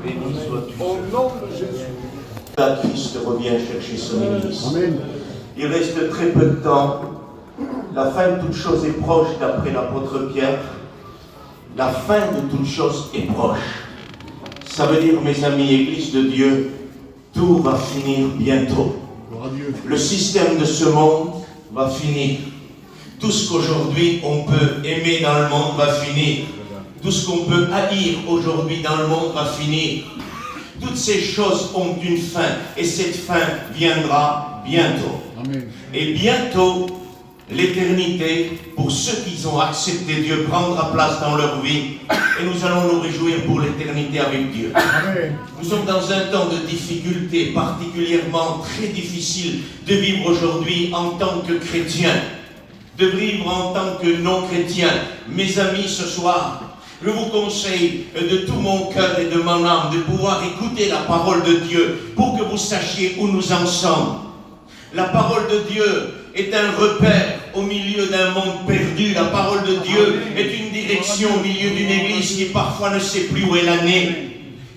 Béni sois-tu. Au nom de Jésus. La Christ revient chercher son Église. Amen. Il reste très peu de temps. La fin de toute chose est proche, d'après l'apôtre Pierre. La fin de toute chose est proche. Ça veut dire, mes amis, Église de Dieu, tout va finir bientôt. Le système de ce monde va finir. Tout ce qu'aujourd'hui on peut aimer dans le monde va finir. Tout ce qu'on peut haïr aujourd'hui dans le monde va finir. Toutes ces choses ont une fin. Et cette fin viendra bientôt. Amen. Et bientôt, l'éternité, pour ceux qui ont accepté Dieu, prendra place dans leur vie. Et nous allons nous réjouir pour l'éternité avec Dieu. Amen. Nous sommes dans un temps de difficulté, particulièrement très difficile de vivre aujourd'hui en tant que chrétien, de vivre en tant que non-chrétien. Mes amis, ce soir, je vous conseille de tout mon cœur et de mon âme de pouvoir écouter la parole de Dieu pour que vous sachiez où nous en sommes. La parole de Dieu est un repère au milieu d'un monde perdu. La parole de Dieu est une direction au milieu d'une église qui parfois ne sait plus où elle en est.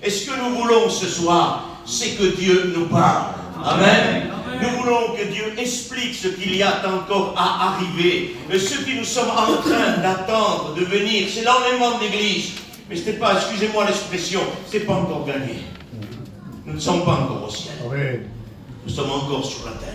Et ce que nous voulons ce soir, c'est que Dieu nous parle. Amen. Nous voulons que Dieu explique ce qu'il y a encore à arriver. Ce que nous sommes en train d'attendre de venir, c'est l'enlèvement de l'église. Mais ce n'est pas, excusez-moi l'expression, ce n'est pas encore gagné. Nous ne sommes pas encore au ciel. Nous sommes encore sur la terre.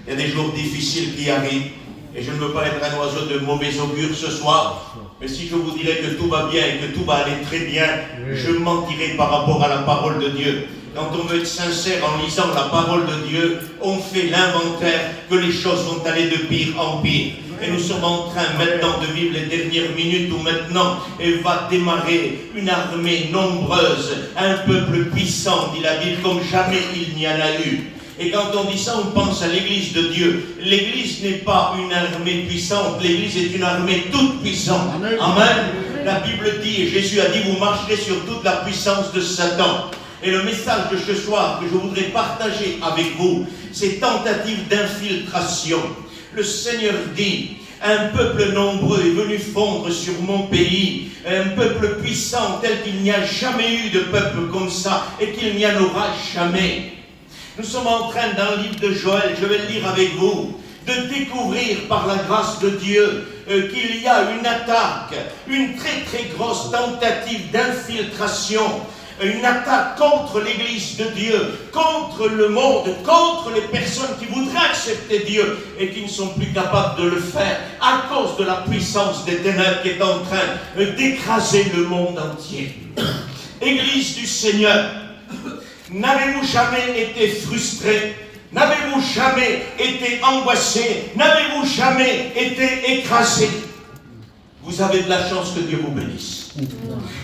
Il y a des jours difficiles qui arrivent. Et je ne veux pas être un oiseau de mauvais augure ce soir. Mais si je vous dirais que tout va bien et que tout va aller très bien, je mentirais par rapport à la parole de Dieu. Quand on veut être sincère en lisant la parole de Dieu, on fait l'inventaire que les choses vont aller de pire en pire. Et nous sommes en train maintenant de vivre les dernières minutes où maintenant va démarrer une armée nombreuse, un peuple puissant, dit la Bible, comme jamais il n'y en a eu. Et quand on dit ça, on pense à l'église de Dieu. L'église n'est pas une armée puissante, l'église est une armée toute puissante. Amen. Amen. La Bible dit, et Jésus a dit, vous marcherez sur toute la puissance de Satan. Et le message de ce soir que je voudrais partager avec vous, c'est tentative d'infiltration. Le Seigneur dit, un peuple nombreux est venu fondre sur mon pays, un peuple puissant tel qu'il n'y a jamais eu de peuple comme ça et qu'il n'y en aura jamais. Nous sommes en train, dans le livre de Joël, je vais le lire avec vous, de découvrir par la grâce de Dieu qu'il y a une attaque, une très très grosse tentative d'infiltration, une attaque contre l'Église de Dieu, contre le monde, contre les personnes qui voudraient accepter Dieu et qui ne sont plus capables de le faire à cause de la puissance des ténèbres qui est en train d'écraser le monde entier. Église du Seigneur, n'avez-vous jamais été frustré? N'avez-vous jamais été angoissé? N'avez-vous jamais été écrasé? Vous avez de la chance que Dieu vous bénisse.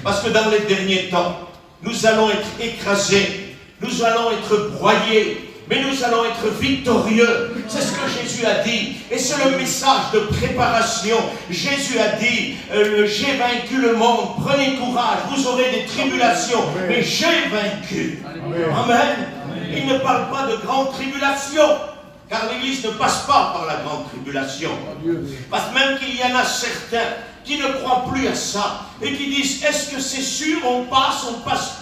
Parce que dans les derniers temps, nous allons être écrasés, nous allons être broyés, mais nous allons être victorieux. C'est ce que Jésus a dit. Et c'est le message de préparation. Jésus a dit, j'ai vaincu le monde, prenez courage, vous aurez des tribulations, mais j'ai vaincu. Amen. Il ne parle pas de grande tribulation, car l'Église ne passe pas par la grande tribulation. Parce que même qu'il y en a certains qui ne croient plus à ça, et qui disent, est-ce que c'est sûr, on passe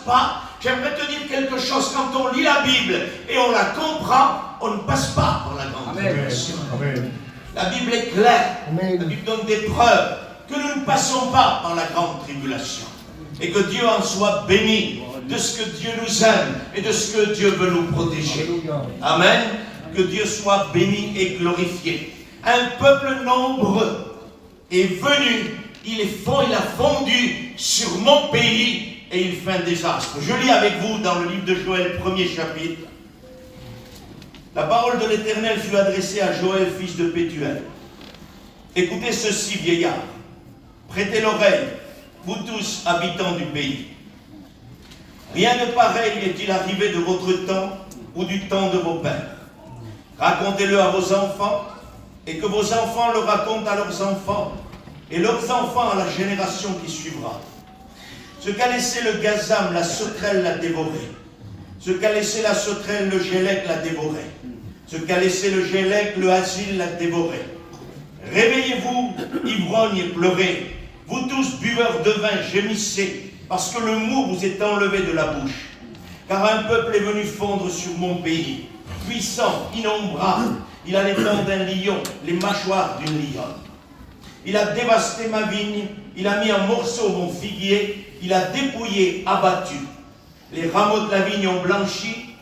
pas? J'aimerais te dire quelque chose, quand on lit la Bible et on la comprend, on ne passe pas par la grande tribulation. La Bible est claire, la Bible donne des preuves que nous ne passons pas par la grande tribulation. Et que Dieu en soit béni de ce que Dieu nous aime et de ce que Dieu veut nous protéger. Amen. Que Dieu soit béni et glorifié. Un peuple nombreux est venu, il a fondu sur mon pays et il fait un désastre. Je lis avec vous dans le livre de Joël, premier chapitre. La parole de l'Éternel fut adressée à Joël, fils de Pétuel. Écoutez ceci, vieillard. Prêtez l'oreille, vous tous, habitants du pays. Rien de pareil n'est-il arrivé de votre temps ou du temps de vos pères. Racontez-le à vos enfants, et que vos enfants le racontent à leurs enfants, et leurs enfants à la génération qui suivra. Ce qu'a laissé le gazam, la sauterelle l'a dévoré. Ce qu'a laissé la sauterelle, le gélec l'a dévoré. Ce qu'a laissé le gélec, le asile l'a dévoré. Réveillez-vous, ivrognes, et pleurez. Vous tous, buveurs de vin, gémissez. parce que le mot vous est enlevé de la bouche. Car un peuple est venu fondre sur mon pays, puissant, innombrable. Il a les dents d'un lion, les mâchoires d'une lionne. Il a dévasté ma vigne, il a mis en morceaux mon figuier, il a dépouillé, abattu. Les rameaux de la vigne ont blanchi.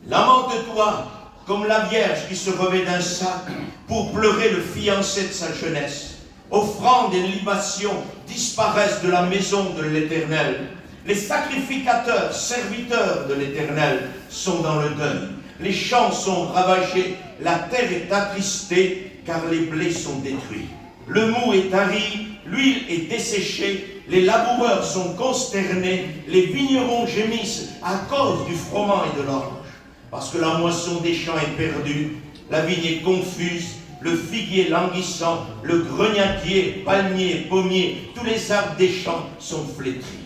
Lamente-toi comme la vierge qui se revêt d'un sac pour pleurer le fiancé de sa jeunesse. Offrandes et libations disparaissent de la maison de l'Éternel. Les sacrificateurs, serviteurs de l'Éternel, sont dans le deuil. Les champs sont ravagés, la terre est attristée, car les blés sont détruits. Le mou est tari, l'huile est desséchée, les laboureurs sont consternés, les vignerons gémissent à cause du froment et de l'orge. Parce que la moisson des champs est perdue, la vigne est confuse, le figuier languissant, le grenadier, palmier, pommier, tous les arbres des champs sont flétris.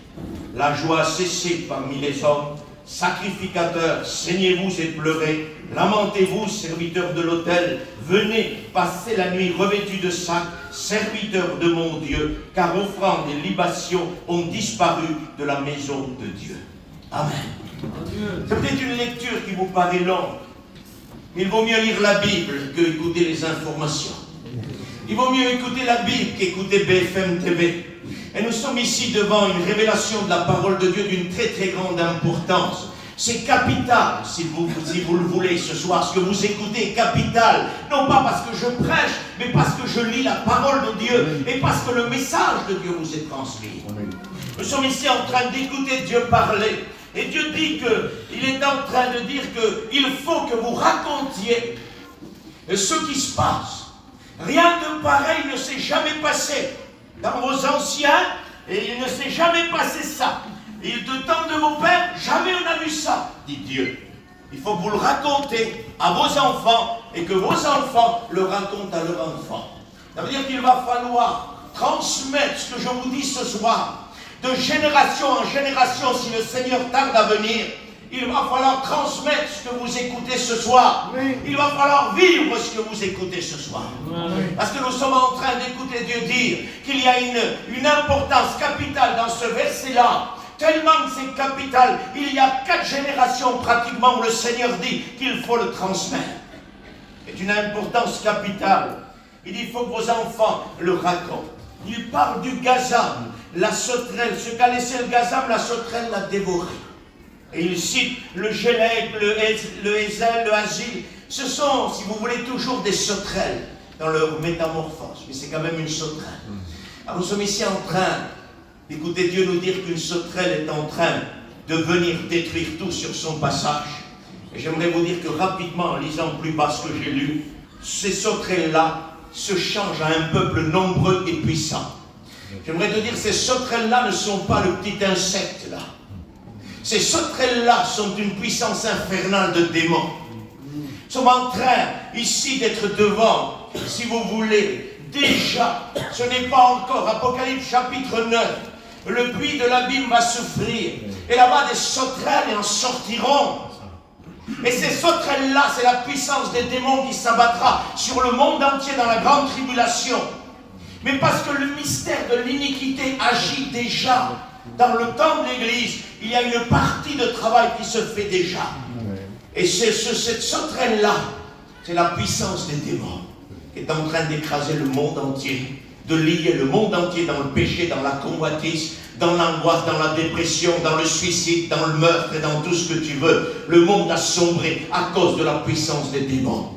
La joie a cessé parmi les hommes. Sacrificateurs, saignez-vous et pleurez. Lamentez-vous, serviteurs de l'autel. Venez, passez la nuit revêtus de sacs, serviteurs de mon Dieu, car offrandes et libations ont disparu de la maison de Dieu. Amen. C'est peut-être une lecture qui vous paraît longue. Il vaut mieux lire la Bible que écouter les informations. Il vaut mieux écouter la Bible qu'écouter BFM TV. Et nous sommes ici devant une révélation de la parole de Dieu d'une très très grande importance. C'est capital, si vous le voulez ce soir, ce que vous écoutez est capital. Non pas parce que je prêche, mais parce que je lis la parole de Dieu et parce que le message de Dieu vous est transmis. Nous sommes ici en train d'écouter Dieu parler. Et Dieu dit qu'il est en train de dire qu'il faut que vous racontiez ce qui se passe. Rien de pareil ne s'est jamais passé dans vos anciens, et il ne s'est jamais passé ça. Et de temps de vos pères, jamais on a vu ça, dit Dieu. Il faut que vous le racontez à vos enfants, et que vos enfants le racontent à leurs enfants. Ça veut dire qu'il va falloir transmettre ce que je vous dis ce soir, de génération en génération, si le Seigneur tarde à venir. Il va falloir transmettre ce que vous écoutez ce soir. Oui. Il va falloir vivre ce que vous écoutez ce soir. Oui. Parce que nous sommes en train d'écouter Dieu dire qu'il y a une importance capitale dans ce verset-là. Tellement que c'est capital. Il y a 4 générations pratiquement où le Seigneur dit qu'il faut le transmettre. C'est une importance capitale. Il dit il faut que vos enfants le racontent. Il parle du gazam, la sauterelle. Ce qu'a laissé le gazam, la sauterelle l'a dévoré. Et il cite le Gélec, le Hézel, le Asile. Ce sont, si vous voulez, toujours des sauterelles dans leur métamorphose. Mais c'est quand même une sauterelle. Alors nous sommes ici en train d'écouter Dieu nous dire qu'une sauterelle est en train de venir détruire tout sur son passage. Et j'aimerais vous dire que rapidement, en lisant plus bas ce que j'ai lu, ces sauterelles-là se changent à un peuple nombreux et puissant. J'aimerais te dire que ces sauterelles-là ne sont pas le petit insecte là. Ces sauterelles-là sont une puissance infernale de démons. Nous sommes en train, ici, d'être devant, si vous voulez, déjà, ce n'est pas encore, Apocalypse chapitre 9, le puits de l'abîme va s'ouvrir, et là-bas des sauterelles en sortiront. Et ces sauterelles-là, c'est la puissance des démons qui s'abattra sur le monde entier dans la grande tribulation. Mais parce que le mystère de l'iniquité agit déjà. Dans le temps de l'Église, il y a une partie de travail qui se fait déjà. Et cette sauterelle-là, c'est la puissance des démons qui est en train d'écraser le monde entier, de lier le monde entier dans le péché, dans la convoitise, dans l'angoisse, dans la dépression, dans le suicide, dans le meurtre et dans tout ce que tu veux. Le monde a sombré à cause de la puissance des démons.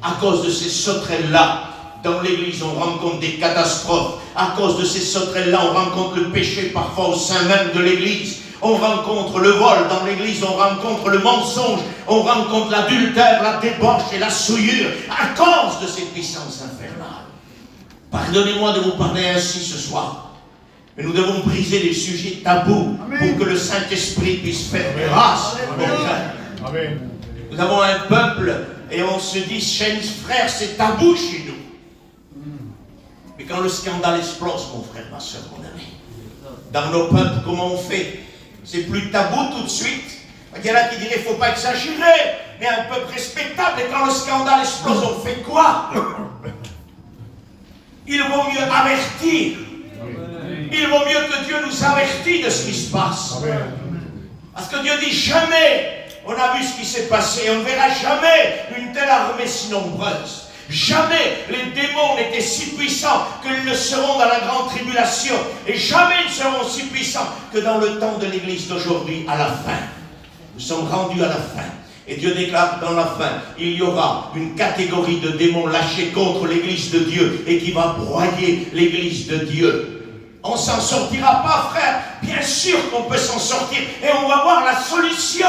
À cause de ces sauterelles-là, dans l'église, on rencontre des catastrophes. À cause de ces sauterelles-là, on rencontre le péché parfois au sein même de l'église. On rencontre le vol dans l'église, on rencontre le mensonge, on rencontre l'adultère, la débauche et la souillure à cause de ces puissances infernales. Pardonnez-moi de vous parler ainsi ce soir. Mais nous devons briser les sujets tabous. Amen. Pour que le Saint-Esprit puisse faire grâce. Amen. Nous avons un peuple et on se dit, chers frères, c'est tabou chez nous. Mais quand le scandale explose, mon frère, ma soeur, mon ami, dans nos peuples, comment on fait? C'est plus tabou tout de suite. Il y en a qui diraient, il ne faut pas exagérer, mais un peuple respectable, et quand le scandale explose, on fait quoi? Il vaut mieux avertir. Il vaut mieux que Dieu nous avertisse de ce qui se passe. Parce que Dieu dit jamais, on a vu ce qui s'est passé, on ne verra jamais une telle armée si nombreuse. Jamais les démons n'étaient si puissants qu'ils le seront dans la grande tribulation. Et jamais ils seront si puissants que dans le temps de l'église d'aujourd'hui à la fin. Nous sommes rendus à la fin. Et Dieu déclare dans la fin, il y aura une catégorie de démons lâchés contre l'église de Dieu et qui va broyer l'église de Dieu. On ne s'en sortira pas, frère. Bien sûr qu'on peut s'en sortir et on va voir la solution.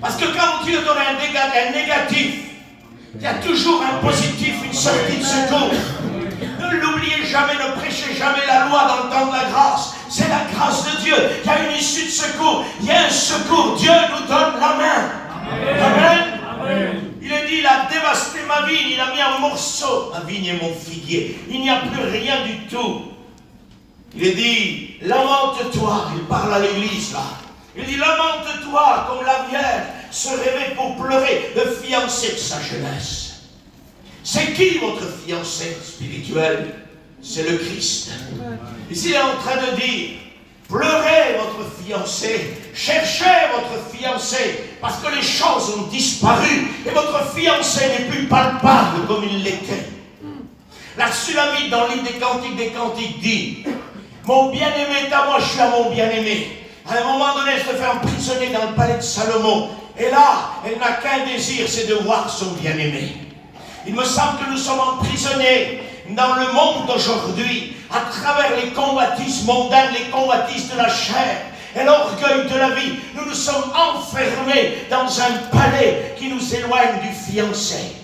Parce que quand Dieu donne un négatif, il y a toujours un positif, une sortie de secours. Ne l'oubliez jamais, ne prêchez jamais la loi dans le temps de la grâce. C'est la grâce de Dieu. Il y a une issue de secours. Il y a un secours. Dieu nous donne la main. Amen. Amen. Il a dit, il a dévasté ma vigne, il a mis en morceaux ma vigne et mon figuier. Il n'y a plus rien du tout. Il a dit, lamente-toi. Il parle à l'église là. Il dit, lamente-toi comme la vierge se réveille pour pleurer le fiancé de sa jeunesse. C'est qui votre fiancé spirituel? C'est le Christ. Ici, il est en train de dire, pleurez votre fiancé, cherchez votre fiancé, parce que les choses ont disparu et votre fiancé n'est plus palpable comme il l'était. La Sulamite dans le livre des Cantiques dit, mon bien-aimé est à moi, je suis à mon bien-aimé. À un moment donné, elle se fait emprisonner dans le palais de Salomon. Et là, elle n'a qu'un désir, c'est de voir son bien-aimé. Il me semble que nous sommes emprisonnés dans le monde d'aujourd'hui, à travers les convoitises mondaines, les convoitises de la chair et l'orgueil de la vie. Nous nous sommes enfermés dans un palais qui nous éloigne du fiancé.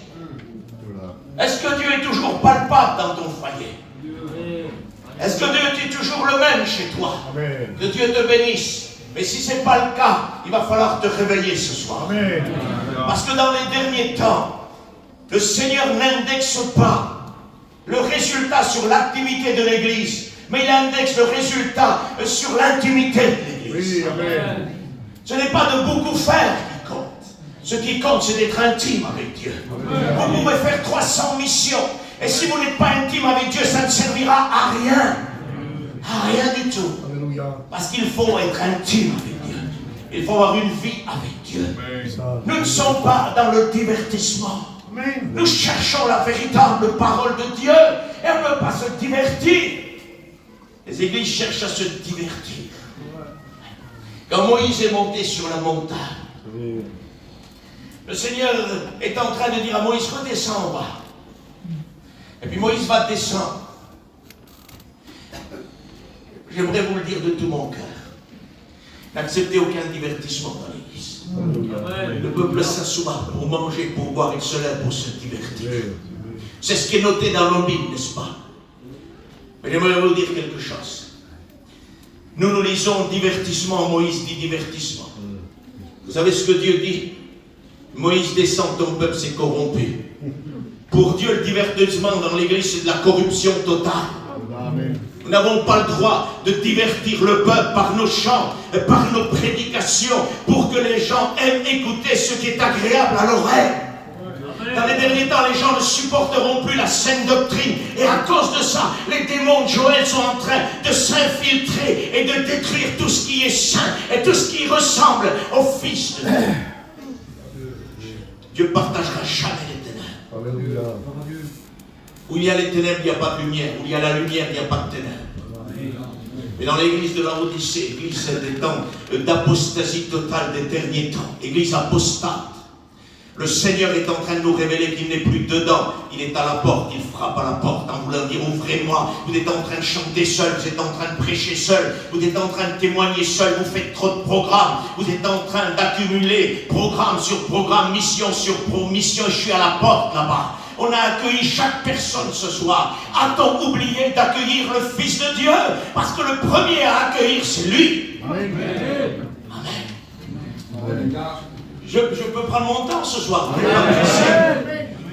Est-ce que Dieu est toujours palpable dans ton foyer? Est-ce que Dieu est toujours le même chez toi? Amen. Que Dieu te bénisse. Mais si ce n'est pas le cas, il va falloir te réveiller ce soir. Amen. Parce que dans les derniers temps, le Seigneur n'indexe pas le résultat sur l'activité de l'Église, mais il indexe le résultat sur l'intimité de l'Église. Oui, amen. Ce n'est pas de beaucoup faire qui compte. Ce qui compte, c'est d'être intime avec Dieu. Amen. Vous pouvez faire 300 missions, et si vous n'êtes pas intime avec Dieu, ça ne servira à rien. À rien du tout. Parce qu'il faut être intime avec Dieu. Il faut avoir une vie avec Dieu. Nous ne sommes pas dans le divertissement. Nous cherchons la véritable parole de Dieu et on ne peut pas se divertir. Les églises cherchent à se divertir. Quand Moïse est monté sur la montagne, le Seigneur est en train de dire à Moïse, redescends en bas. Et puis Moïse va descendre. J'aimerais vous le dire de tout mon cœur. N'acceptez aucun divertissement dans l'église. Le peuple s'assoit pour manger, pour boire, il se lève pour se divertir. C'est ce qui est noté dans la Bible, n'est-ce pas? Mais j'aimerais vous dire quelque chose. Nous lisons divertissement, Moïse dit divertissement. Vous savez ce que Dieu dit? Moïse descend, ton peuple s'est corrompu. Pour Dieu, le divertissement dans l'église, c'est de la corruption totale. Amen. Nous n'avons pas le droit de divertir le peuple par nos chants, par nos prédications, pour que les gens aiment écouter ce qui est agréable à l'oreille. Dans les derniers temps, les gens ne supporteront plus la saine doctrine. Et à cause de ça, les démons de Joël sont en train de s'infiltrer et de détruire tout ce qui est saint et tout ce qui ressemble au Fils de Dieu. Dieu ne partagera jamais les ténèbres. Alléluia. Où il y a les ténèbres, il n'y a pas de lumière. Où il y a la lumière, il n'y a pas de ténèbres. Mais dans l'église de la Odyssée, l'église des temps d'apostasie totale des derniers temps, l'église apostate, le Seigneur est en train de nous révéler qu'il n'est plus dedans. Il est à la porte, il frappe à la porte en voulant dire ouvrez-moi. Vous êtes en train de chanter seul, vous êtes en train de prêcher seul, vous êtes en train de témoigner seul, vous faites trop de programmes, vous êtes en train d'accumuler programme sur programme, mission sur mission, et je suis à la porte là-bas. On a accueilli chaque personne ce soir. A-t-on oublié d'accueillir le Fils de Dieu? Parce que le premier à accueillir, c'est lui. Amen. Amen. Je peux prendre mon temps ce soir.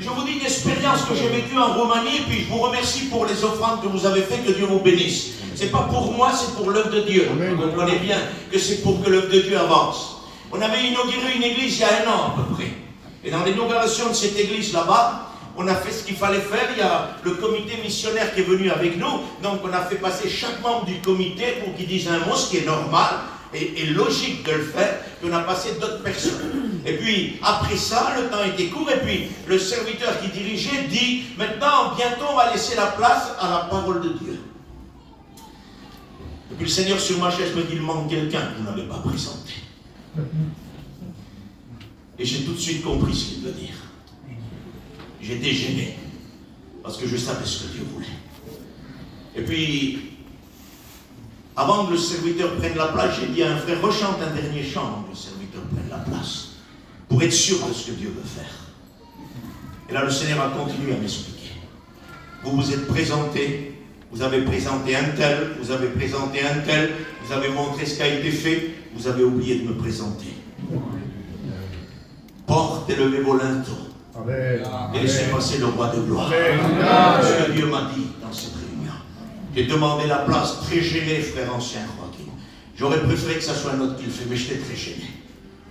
Je vous dis une expérience que j'ai vécue en Roumanie, puis je vous remercie pour les offrandes que vous avez faites, que Dieu vous bénisse. Ce n'est pas pour moi, c'est pour l'œuvre de Dieu. Vous comprenez bien que c'est pour que l'œuvre de Dieu avance. On avait inauguré une église il y a 1 an à peu près. Et dans l'inauguration de cette église là-bas, On a fait ce qu'il fallait faire. Il y a le comité missionnaire qui est venu avec nous. Donc on a fait passer chaque membre du comité pour qu'il dise un mot, ce qui est normal et logique de le faire. Et on a passé d'autres personnes. Et puis après ça, le temps était court. Et puis le serviteur qui dirigeait dit, maintenant, bientôt on va laisser la place à la parole de Dieu. Et puis le Seigneur sur ma chaise me dit, il manque quelqu'un que vous n'avez pas présenté. Et j'ai tout de suite compris ce qu'il veut dire. J'étais gêné, parce que je savais ce que Dieu voulait. Et puis, avant que le serviteur prenne la place, j'ai dit à un frère, rechante un dernier chant avant que le serviteur prenne la place, pour être sûr de ce que Dieu veut faire. Et là, le Seigneur a continué à m'expliquer. Vous vous êtes présenté, vous avez présenté un tel, vous avez présenté un tel, vous avez montré ce qui a été fait, vous avez oublié de me présenter. Portez et levez vos linteaux. Amen. Et laissez passer le roi de gloire. Amen. Ce que Dieu m'a dit dans cette réunion. J'ai demandé la place, très gêné, frère ancien Joachim. J'aurais préféré que ça soit un autre qui le fait, mais j'étais très gêné.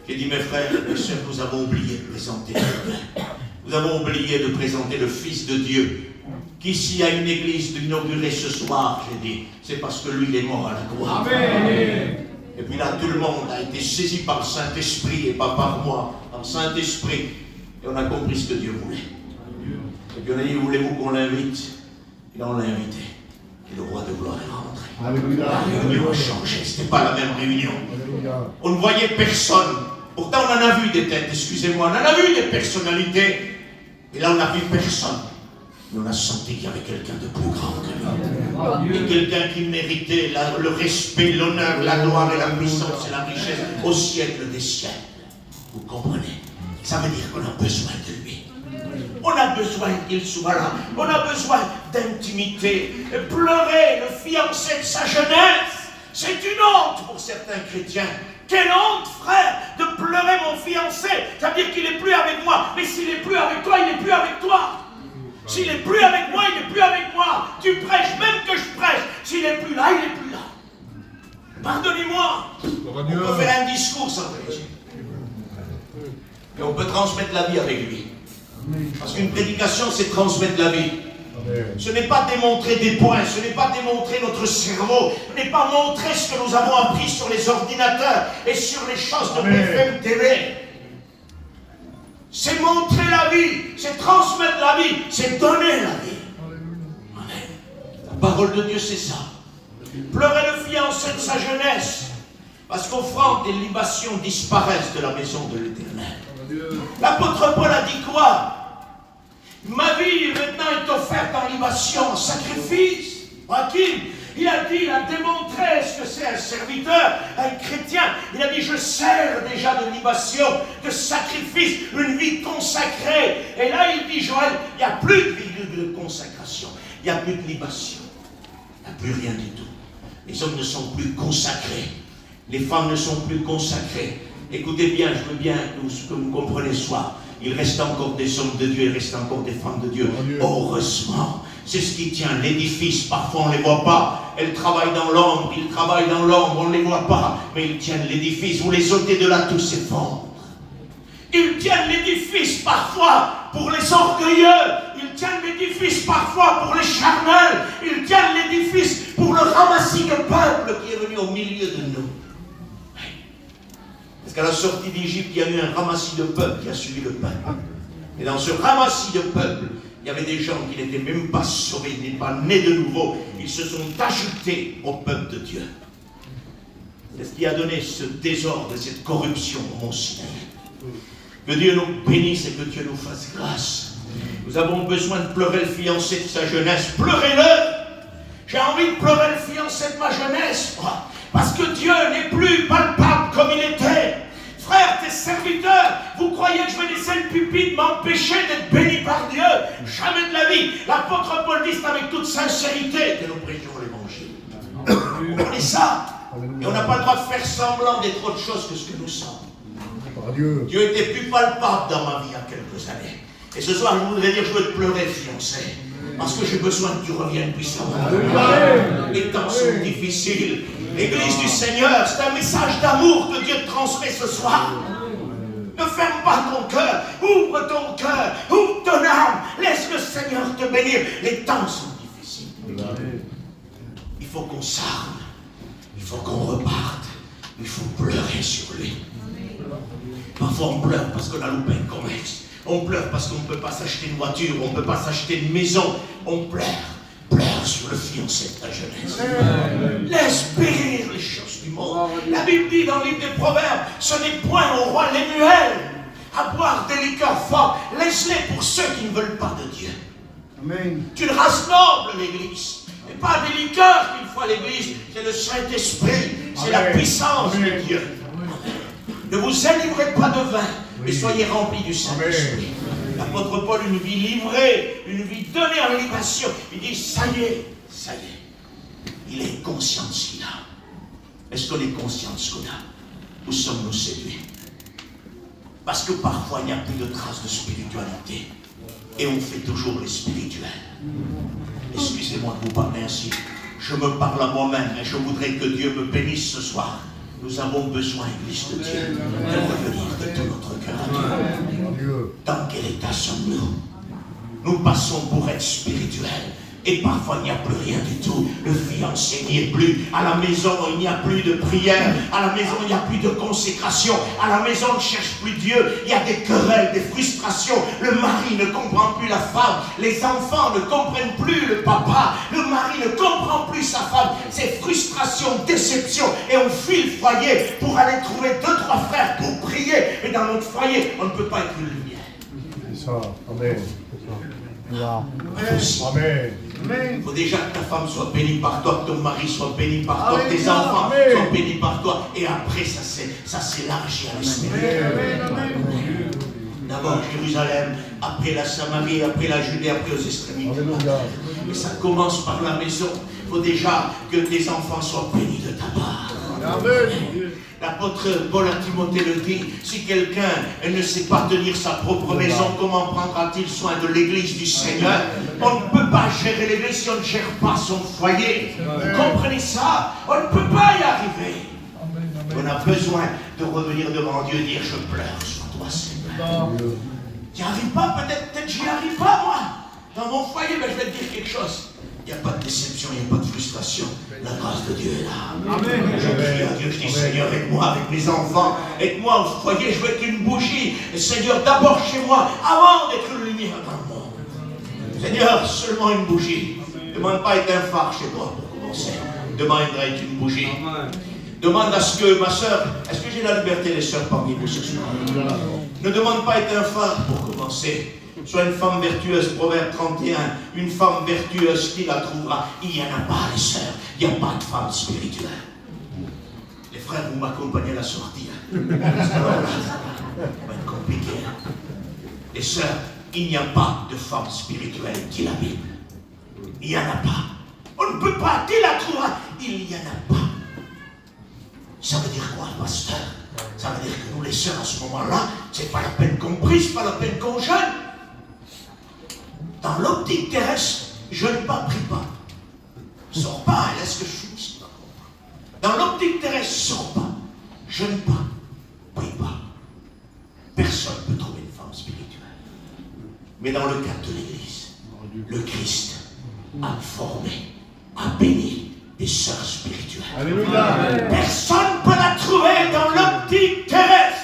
J'ai dit, mes frères et mes sœurs, nous avons oublié de présenter Dieu. Nous avons oublié de présenter le Fils de Dieu. Qu'ici a une église inaugurée ce soir, j'ai dit, c'est parce que lui, il est mort à la croix. Amen. Et puis là, tout le monde a été saisi par le Saint-Esprit et pas par moi, par le Saint-Esprit. Et on a compris ce que Dieu voulait. Et puis on a dit, voulez-vous qu'on l'invite? Et là, on l'a invité. Et le roi de gloire est rentré. Alléluia. La réunion a changé. Ce n'était pas la même réunion. Alléluia. On ne voyait personne. Pourtant, on en a vu des têtes, excusez-moi. On en a vu des personnalités. Et là, on n'a vu personne. Mais on a senti qu'il y avait quelqu'un de plus grand que lui. Et quelqu'un qui méritait le respect, l'honneur, la gloire et la puissance et la richesse au siècle des siècles. Vous comprenez? Ça veut dire qu'on a besoin de lui. On a besoin qu'il soit là. On a besoin d'intimité. Pleurer le fiancé de sa jeunesse, c'est une honte pour certains chrétiens. Quelle honte, frère, de pleurer mon fiancé. Ça veut dire qu'il n'est plus avec moi. Mais s'il n'est plus avec toi, il n'est plus avec toi. S'il n'est plus avec moi, il n'est plus avec moi. Tu prêches, même que je prêche. S'il n'est plus là, il n'est plus là. Pardonnez-moi. On peut faire un discours sans Jésus. Et on peut transmettre la vie avec lui. Parce qu'une prédication, c'est transmettre la vie. Ce n'est pas démontrer des points, ce n'est pas démontrer notre cerveau, ce n'est pas montrer ce que nous avons appris sur les ordinateurs et sur les choses de BFM TV. C'est montrer la vie, c'est transmettre la vie, c'est donner la vie. Amen. La parole de Dieu, c'est ça. Pleurer le fiancé de sa jeunesse, parce qu'offrande et libations disparaissent de la maison de l'Éternel. L'apôtre Paul a dit quoi? Ma vie maintenant est offerte en libation, en sacrifice. Joachim, il a dit, il a démontré ce que c'est un serviteur, un chrétien. Il a dit, je sers déjà de libation, de sacrifice, une vie consacrée. Et là, il dit, Joël, il n'y a plus de vie de consécration, il n'y a plus de libation, il n'y a plus rien du tout. Les hommes ne sont plus consacrés, les femmes ne sont plus consacrées. Écoutez bien, je veux bien que vous compreniez ce soir. Il reste encore des hommes de Dieu, il reste encore des femmes de Dieu. Heureusement, c'est ce qui tient l'édifice. Parfois, on ne les voit pas. Elles travaillent dans l'ombre, ils travaillent dans l'ombre, on ne les voit pas. Mais ils tiennent l'édifice. Vous les ôtez de là, tout s'effondre. Ils tiennent l'édifice parfois pour les orgueilleux. Ils tiennent l'édifice parfois pour les charnels. Ils tiennent l'édifice pour le ramassis de peuple qui est venu au milieu de nous. Parce qu'à la sortie d'Égypte, il y a eu un ramassis de peuple qui a suivi le peuple. Et dans ce ramassis de peuple, il y avait des gens qui n'étaient même pas sauvés, qui n'étaient pas nés de nouveau. Ils se sont ajoutés au peuple de Dieu. C'est ce qui a donné ce désordre, cette corruption au mont Sinaï. Que Dieu nous bénisse et que Dieu nous fasse grâce. Nous avons besoin de pleurer le fiancé de sa jeunesse. Pleurez-le! J'ai envie de pleurer le fiancé de ma jeunesse. Parce que Dieu n'est plus palpable comme il était. Frères, tes serviteurs, vous croyez que je vais laisser le pupitre m'empêcher d'être béni par Dieu? Jamais de la vie. L'apôtre Paul dit avec toute sincérité que nous prêchons l'évangile. Vous comprenez ça? Et on n'a pas le droit de faire semblant d'être autre chose que ce que nous sommes. Dieu était plus palpable dans ma vie il y a quelques années. Et ce soir, je voudrais dire, je veux te pleurer, fiancé. Parce que j'ai besoin que tu reviennes puissamment. Les temps sont difficiles. L'Église du Seigneur, c'est un message d'amour que Dieu te transmet ce soir. Ne ferme pas ton cœur. Vous ouvre ton cœur, ouvre ton âme, laisse le Seigneur te bénir. Les temps sont difficiles. Il faut qu'on s'arme, il faut qu'on reparte, il faut pleurer sur lui. Parfois on pleure parce qu'on a loupé un commerce, on pleure parce qu'on ne peut pas s'acheter une voiture, on ne peut pas s'acheter une maison, on pleure sur le fiancé de ta jeunesse. Laisse périr les choses du monde. La Bible dit dans le livre des Proverbes, ce n'est point au roi Lémuel à boire des liqueurs fortes, laisse-les pour ceux qui ne veulent pas de Dieu. Amen. C'est une race noble, l'Église. Ce n'est pas des liqueurs qu'il faut à l'Église, c'est le Saint-Esprit, c'est la puissance de Dieu. Ne vous enivrez pas de vin, mais soyez remplis du Saint-Esprit. L'apôtre Paul, une vie livrée, une vie donnée en libation, il dit, ça y est, il est conscient de ce qu'il a. Est-ce qu'on est conscient de ce qu'on a? Où sommes-nous séduits? Parce que parfois, il n'y a plus de traces de spiritualité. Et on fait toujours les spirituels. Excusez-moi de vous parler ainsi. Je me parle à moi-même et je voudrais que Dieu me bénisse ce soir. Nous avons besoin, Église de Dieu, de revenir de tout notre cœur à Dieu. Dans quel état sommes-nous? Nous passons pour être spirituels. Et parfois il n'y a plus rien du tout. Le fiancé n'y est plus. À la maison il n'y a plus de prière. À la maison il n'y a plus de consécration. À la maison on ne cherche plus Dieu. Il y a des querelles, des frustrations. Le mari ne comprend plus la femme. Les enfants ne comprennent plus le papa. Le mari ne comprend plus sa femme. C'est frustration, déception. Et on fuit le foyer pour aller trouver 2-3 frères pour prier. Mais dans notre foyer on ne peut pas être une lumière. C'est ça. Amen. Amen. Il faut déjà que ta femme soit bénie par toi, que ton mari soit béni par toi, que tes enfants soient bénis par toi. Et après, ça s'élargit à l'extérieur. D'abord Jérusalem, après la Samarie, après la Judée, après aux extrémités. Et ça commence par la maison. Il faut déjà que tes enfants soient bénis de ta part. Amen. L'apôtre Paul à Timothée le dit, si quelqu'un ne sait pas tenir sa propre maison, comment prendra-t-il soin de l'église du Seigneur? On ne peut pas gérer l'église si on ne gère pas son foyer. Vous comprenez ça? On ne peut pas y arriver. On a besoin de revenir devant Dieu et dire, je pleure sur toi, Seigneur. Tu n'y arrives pas, peut-être j'y arrive pas, moi. Dans mon foyer, je vais te dire quelque chose. Il n'y a pas de déception, il n'y a pas de frustration. La grâce de Dieu est là. Amen. Je prie à Dieu, je dis, Seigneur, aide-moi avec mes enfants. Aide-moi au foyer, je veux être une bougie. Et Seigneur, d'abord chez moi, avant d'être une lumière dans le monde. Seigneur, seulement une bougie. Ne demande pas être un phare chez toi pour commencer. Demande à être une bougie. Demande à ce que, ma soeur, est-ce que j'ai la liberté, les sœurs, parmi vous ce soir? Ne demande pas être un phare pour commencer. Sois une femme vertueuse, Proverbe 31, une femme vertueuse qui la trouvera. Il n'y en a pas, les sœurs, il n'y a pas de femme spirituelle. Les frères, vous m'accompagnez à la sortie. Ça va être compliqué. Les sœurs, il n'y a pas de femme spirituelle, dit la Bible. Il n'y en a pas. On ne peut pas, qui la trouvera? Il n'y en a pas. Ça veut dire quoi, pasteur? Ça veut dire que nous, les sœurs, à ce moment-là, c'est pas la peine qu'on prie, c'est pas la peine qu'on jeûne. Dans l'optique terrestre, je ne prie pas. Sors pas, laisse que je finisse. Dans l'optique terrestre, sors pas. Jeûne pas. Prie pas. Personne ne peut trouver une femme spirituelle. Mais dans le cadre de l'Église, le Christ a formé, a béni des sœurs spirituelles. Alléluia. Personne ne peut la trouver dans l'optique terrestre.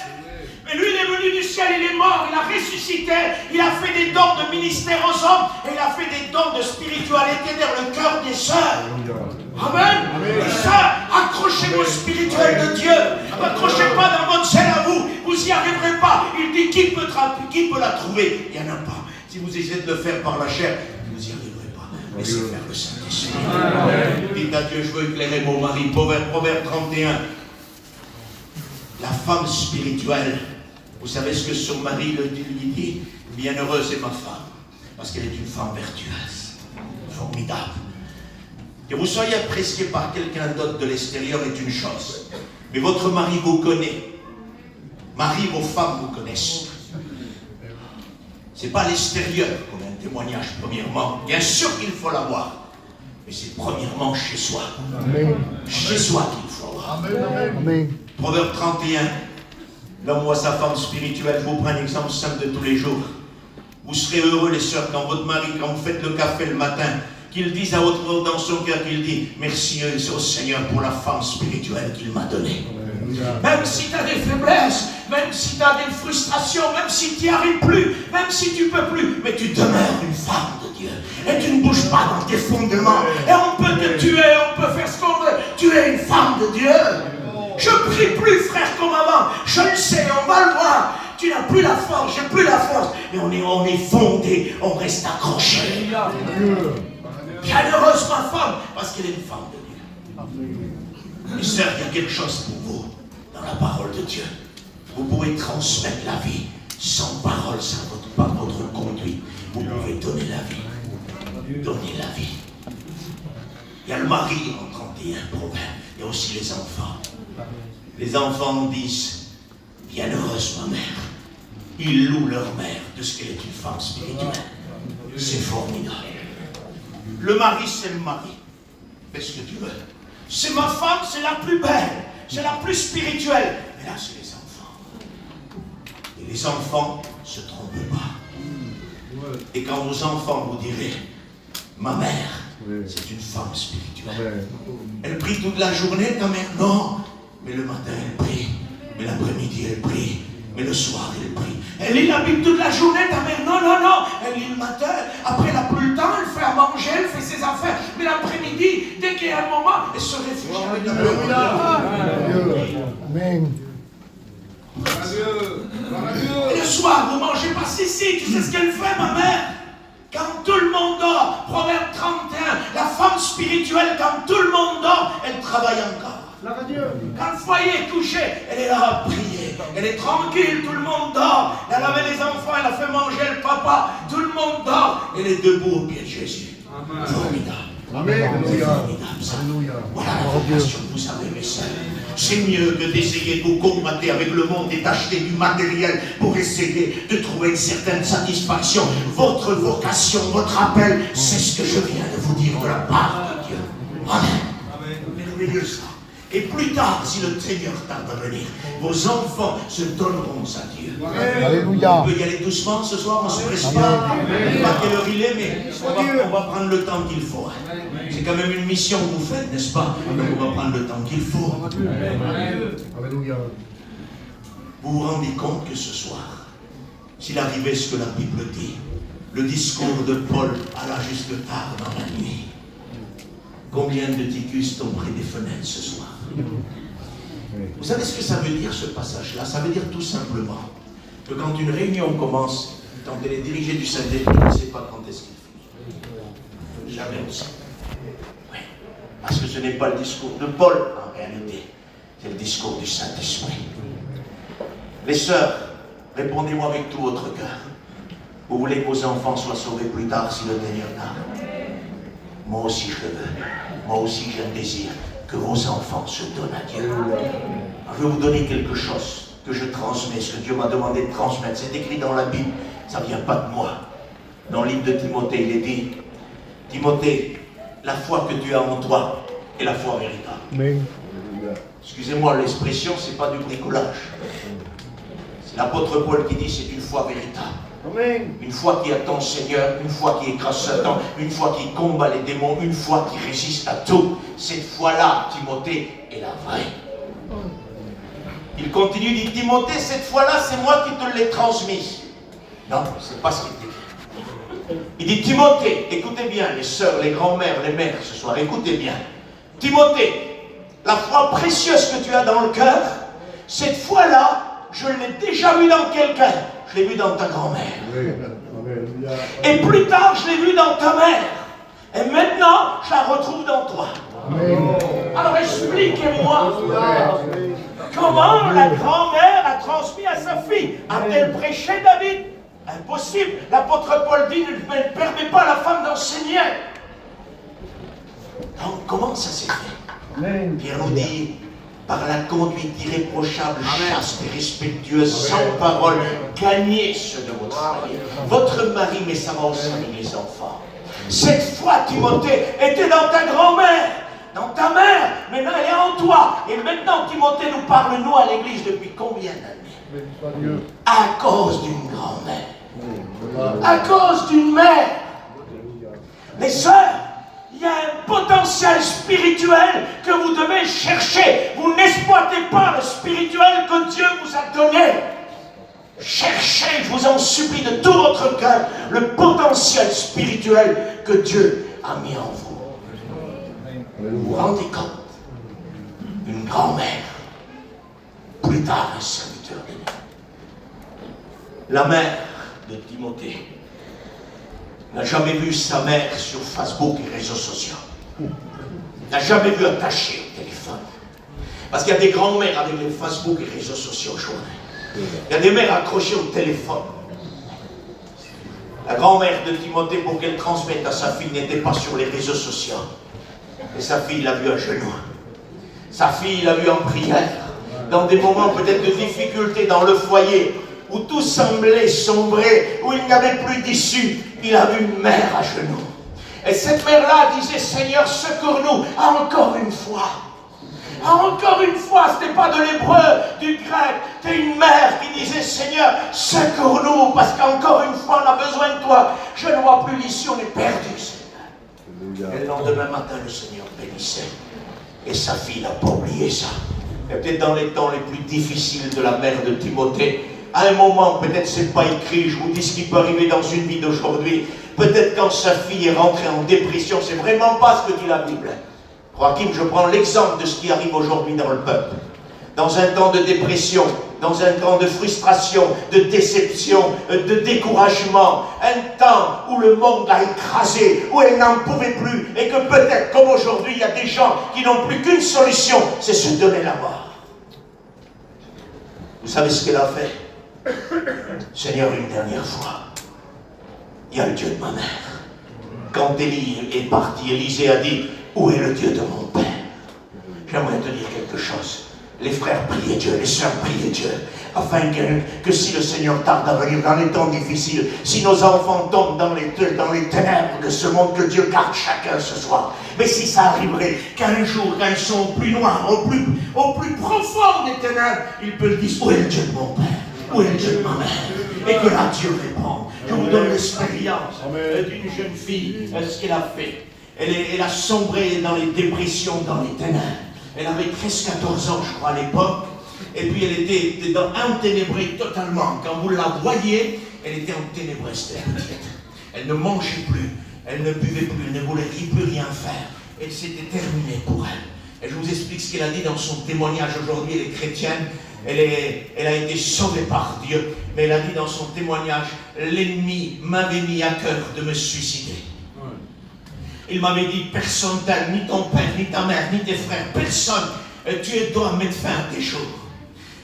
Mais lui, il est venu du ciel, il est mort, il a ressuscité, il a fait des dons de ministère aux hommes, et il a fait des dons de spiritualité vers le cœur des sœurs. Amen. Les sœurs, accrochez-vous au spirituel de Dieu. N'accrochez pas dans votre ciel à vous, vous n'y arriverez pas. Il dit, qui peut la trouver? Il n'y en a pas. Si vous essayez de le faire par la chair, vous n'y arriverez pas. Laissez faire le Saint-Esprit. Dites à Dieu, je veux éclairer mon mari. Proverbe 31. La femme spirituelle, vous savez ce que son mari lui dit? Bienheureuse est ma femme, parce qu'elle est une femme vertueuse, formidable. Que vous soyez apprécié par quelqu'un d'autre de l'extérieur est une chose, mais votre mari vous connaît. Marie, vos femmes vous connaissent. C'est pas à l'extérieur qu'on a un témoignage, premièrement. Bien sûr qu'il faut l'avoir, mais c'est premièrement chez soi. Amen. Chez soi qu'il faut avoir. Amen. Amen. Proverbe 31. L'homme ou à sa femme spirituelle, je vous prends un exemple simple de tous les jours. Vous serez heureux, les sœurs, quand votre mari, quand vous faites le café le matin, qu'il dise à haute voix dans son cœur, qu'il dit merci au Seigneur pour la femme spirituelle qu'il m'a donnée. Même si tu as des faiblesses, même si tu as des frustrations, même si tu n'y arrives plus, même si tu ne peux plus, mais tu demeures une femme de Dieu. Et tu ne bouges pas dans tes fondements. Et on peut te tuer, on peut faire ce qu'on veut. Tu es une femme de Dieu. Je ne prie plus, frère, comme avant. Je le sais, on va le voir. Tu n'as plus la force, j'ai plus la force. Mais on est fondé, on reste accroché. Bienheureuse ma femme, parce qu'elle est une femme de Dieu. Mes sœurs, il y a quelque chose pour vous dans la parole de Dieu. Vous pouvez transmettre la vie sans parole, par votre conduite. Vous pouvez donner la vie. Donner la vie. Il y a le mari en 31 proverbes. Il y a aussi les enfants. Les enfants disent, bienheureuse ma mère. Ils louent leur mère de ce qu'elle est une femme spirituelle. C'est formidable. Le mari, c'est le mari. Fais ce que tu veux. C'est ma femme, c'est la plus belle. C'est la plus spirituelle. Mais là, c'est les enfants. Et les enfants ne se trompent pas. Et quand vos enfants vous direz, ma mère, c'est une femme spirituelle. Elle prie toute la journée, ta mère? Non. Mais le matin, elle prie. Mais l'après-midi, elle prie. Mais le soir, elle prie. Elle lit la Bible toute la journée, ta mère? Non, non, non. Elle lit le matin. Après, elle n'a plus le temps. Elle fait à manger, elle fait ses affaires. Mais l'après-midi, dès qu'il y a un moment, elle se réfugie avec la Amen. Et le soir, vous ne mangez pas ceci. Tu sais ce qu'elle fait, ma mère? Quand tout le monde dort, Proverbe 31, la femme spirituelle, quand tout le monde dort, elle travaille encore. Quand le foyer est couché, elle est là à prier. Elle est tranquille, tout le monde dort. Elle a lavé les enfants, elle a fait manger le papa. Tout le monde dort. Elle est debout au pied de Jésus. Formidable. Amen. Formidable. Voilà la vocation que vous avez, mes sœurs. C'est mieux que d'essayer de vous combattre avec le monde et d'acheter du matériel pour essayer de trouver une certaine satisfaction. Votre vocation, votre appel, c'est ce que je viens de vous dire de la part de Dieu. Amen. Merveilleux ça. Et plus tard, si le Seigneur tarde à venir, vos enfants se donneront à Dieu. Alléluia. On peut y aller doucement ce soir, on ne se presse pas. Je ne sais pas quelle heure il est, mais on va prendre le temps qu'il faut. C'est quand même une mission que vous faites, n'est-ce pas? Donc on va prendre le temps qu'il faut. Alléluia. Vous vous rendez compte que ce soir, s'il arrivait ce que la Bible dit, le discours de Paul alla jusque tard dans la nuit. Combien de ticus tombent près des fenêtres ce soir? Vous savez ce que ça veut dire, ce passage-là? Ça veut dire tout simplement que quand une réunion commence, quand elle est dirigée du Saint-Esprit, on ne sait pas quand est-ce qu'il finit. Jamais on sait. Oui. Parce que ce n'est pas le discours de Paul, en réalité. C'est le discours du Saint-Esprit. Les sœurs, répondez-moi avec tout votre cœur. Vous voulez que vos enfants soient sauvés plus tard si le Seigneur tarde? Moi aussi je le veux. Moi aussi j'ai un désir que vos enfants se donnent à Dieu. Je vais vous donner quelque chose que je transmets, ce que Dieu m'a demandé de transmettre. C'est écrit dans la Bible, ça ne vient pas de moi. Dans le livre de Timothée, il est dit, Timothée, la foi que tu as en toi est la foi véritable. Amen. Excusez-moi, l'expression, c'est pas du bricolage. C'est l'apôtre Paul qui dit, c'est une foi véritable. Amen. Une foi qui attend le Seigneur, une foi qui écrase Satan, une foi qui combat les démons, une foi qui résiste à tout. Cette foi-là, Timothée, est la vraie. Il continue, dit Timothée, cette foi-là, c'est moi qui te l'ai transmise. Non, c'est pas ce qu'il dit. Il dit Timothée, écoutez bien, les sœurs, les grands-mères, les mères ce soir, écoutez bien. Timothée, la foi précieuse que tu as dans le cœur, cette foi-là, je l'ai déjà vue dans quelqu'un. Je l'ai vu dans ta grand-mère. Et plus tard, je l'ai vu dans ta mère. Et maintenant, je la retrouve dans toi. Alors expliquez-moi comment la grand-mère a transmis à sa fille. A-t-elle prêché David? Impossible. L'apôtre Paul dit ne permet pas à la femme d'enseigner. Donc comment ça s'est fait? Pierre nous dit par la conduite irréprochable, chaste et respectueuse, sans parole, gagnez ceux de votre foyer. Votre mari, mais ça va aussi avec les enfants. Cette foi, Timothée, était dans ta grand-mère, dans ta mère, maintenant elle est en toi. Et maintenant, Timothée nous parle, nous, à l'église, depuis combien d'années? Béni soit Dieu. À cause d'une grand-mère. À cause d'une mère. Mes sœurs, il y a un potentiel spirituel que vous devez chercher. Vous n'exploitez pas le spirituel que Dieu vous a donné. Cherchez, je vous en supplie de tout votre cœur, le potentiel spirituel que Dieu a mis en vous. Vous vous rendez compte? Une grand-mère, plus tard un serviteur de Dieu. La mère de Timothée n'a jamais vu sa mère sur Facebook et réseaux sociaux. N'a jamais vu attaché au téléphone. Parce qu'il y a des grands-mères avec les Facebook et réseaux sociaux aujourd'hui. Il y a des mères accrochées au téléphone. La grand-mère de Timothée, pour qu'elle transmette à sa fille, n'était pas sur les réseaux sociaux. Et sa fille l'a vu à genoux. Sa fille l'a vu en prière. Dans des moments peut-être de difficulté dans le foyer, où tout semblait sombrer, où il n'y avait plus d'issue, il a vu une mère à genoux. Et cette mère-là disait, Seigneur, secours-nous encore une fois. Encore une fois, ce n'était pas de l'hébreu, du grec, c'était une mère qui disait, Seigneur, secours-nous, parce qu'encore une fois, on a besoin de toi. Je ne vois plus l'issue, on est perdu, Seigneur. Et le lendemain matin, le Seigneur bénissait. Et sa fille n'a pas oublié ça. Et peut-être dans les temps les plus difficiles de la mère de Timothée, à un moment, peut-être c'est pas écrit, je vous dis ce qui peut arriver dans une vie d'aujourd'hui. Peut-être quand sa fille est rentrée en dépression, c'est vraiment pas ce que dit la Bible. Joachim, je prends l'exemple de ce qui arrive aujourd'hui dans le peuple. Dans un temps de dépression, dans un temps de frustration, de déception, de découragement, un temps où le monde l'a écrasé, où elle n'en pouvait plus, et que peut-être, comme aujourd'hui, il y a des gens qui n'ont plus qu'une solution, c'est se donner la mort. Vous savez ce qu'elle a fait? Seigneur, une dernière fois, il y a le Dieu de ma mère. Quand Élie est parti, Élisée a dit, où est le Dieu de mon père? J'aimerais te dire quelque chose. Les frères priaient Dieu, les sœurs priaient Dieu, afin que si le Seigneur tarde à venir dans les temps difficiles, si nos enfants tombent dans les ténèbres de ce monde, que Dieu garde chacun ce soir. Mais si ça arriverait qu'un jour, quand ils sont au plus noir, au plus profond des ténèbres, ils peuvent dire, où est le Dieu de mon père? Où est le Dieu de ma mère? Et que là, Dieu répond. Je vous donne l'expérience d'une jeune fille, ce qu'elle a fait. Elle a sombré dans les dépressions, dans les ténèbres. Elle avait 13-14 ans, je crois, à l'époque. Et puis elle était enténébrée totalement. Quand vous la voyiez, elle était enténébrée, cette petite. Elle ne mangeait plus, elle ne buvait plus, elle ne voulait plus rien faire. Et c'était terminé pour elle. Et je vous explique ce qu'elle a dit dans son témoignage aujourd'hui. Elle est chrétienne. Elle a été sauvée par Dieu. Mais elle a dit dans son témoignage, l'ennemi m'avait mis à cœur de me suicider. Il m'avait dit, personne t'aime, ni ton père, ni ta mère, ni tes frères, personne. Tu dois mettre fin à tes jours.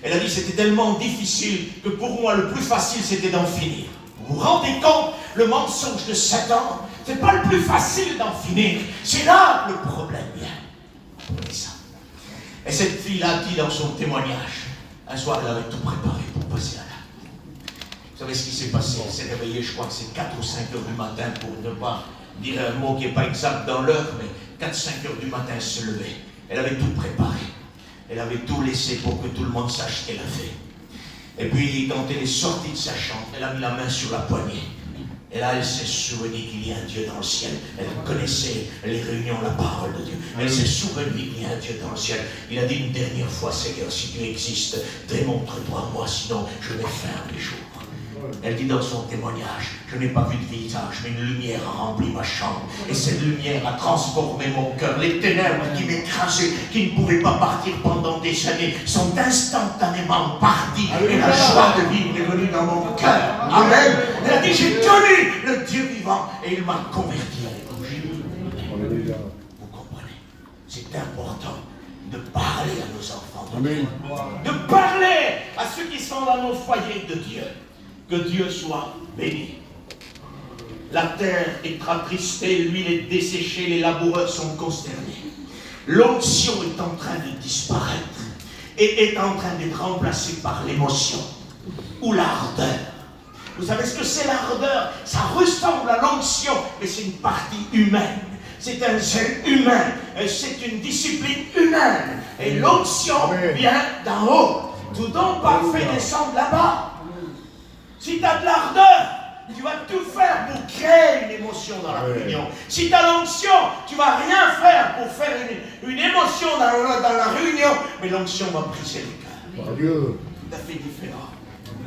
Elle a dit, c'était tellement difficile que pour moi, le plus facile, c'était d'en finir. Vous vous rendez compte, le mensonge de Satan, c'est pas le plus facile d'en finir. C'est là que le problème vient. Comprenez ça. Et cette fille a dit dans son témoignage, un soir, elle avait tout préparé pour passer à l'acte. Vous savez ce qui s'est passé? Elle s'est réveillée, je crois que c'est 4 ou 5 heures du matin, pour ne pas dire un mot qui n'est pas exact dans l'heure, mais 4-5 heures du matin, elle se levait. Elle avait tout préparé. Elle avait tout laissé pour que tout le monde sache ce qu'elle a fait. Et puis, quand elle est sortie de sa chambre, elle a mis la main sur la poignée. Et là, elle s'est souvenue qu'il y a un Dieu dans le ciel. Elle connaissait les réunions, la parole de Dieu. Elle s'est souvenue qu'il y a un Dieu dans le ciel. Il a dit une dernière fois, Seigneur, si Dieu existe, démontre-toi moi, sinon je mets fin à mes jours. Elle dit dans son témoignage, je n'ai pas vu de visage, mais une lumière a rempli ma chambre. Et cette lumière a transformé mon cœur. Les ténèbres qui m'écrasaient, qui ne pouvaient pas partir pendant des années, sont instantanément parties. Et la joie de vivre est venue dans mon cœur. Amen. Elle a dit, j'ai connu le Dieu vivant et il m'a converti à l'évangile. Vous comprenez? C'est important de parler à nos enfants de Dieu. De parler à ceux qui sont dans nos foyers de Dieu. Que Dieu soit béni. La terre est attristée, l'huile est desséchée, les laboureurs sont consternés. L'onction est en train de disparaître et est en train d'être remplacée par l'émotion ou l'ardeur. Vous savez ce que c'est l'ardeur? Ça ressemble à l'onction, mais c'est une partie humaine. C'est un zèle humain, c'est une discipline humaine. Et l'onction vient d'en haut. tout don parfait descend là-bas. Si tu as de l'ardeur, tu vas tout faire pour créer une émotion dans la réunion. Si tu as l'onction, tu vas rien faire pour faire une émotion dans la réunion, mais l'onction va briser les cœurs. Tout à fait différent.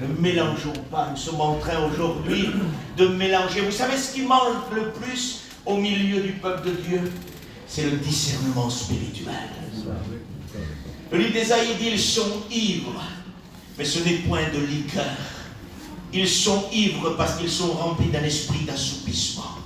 Ne mélangeons pas. Nous sommes en train aujourd'hui de mélanger. Vous savez ce qui manque le plus au milieu du peuple de Dieu? C'est le discernement spirituel. Le livre d'Ésaïe dit, ils sont ivres, mais ce n'est point de liqueur. Ils sont ivres parce qu'ils sont remplis d'un esprit d'assoupissement.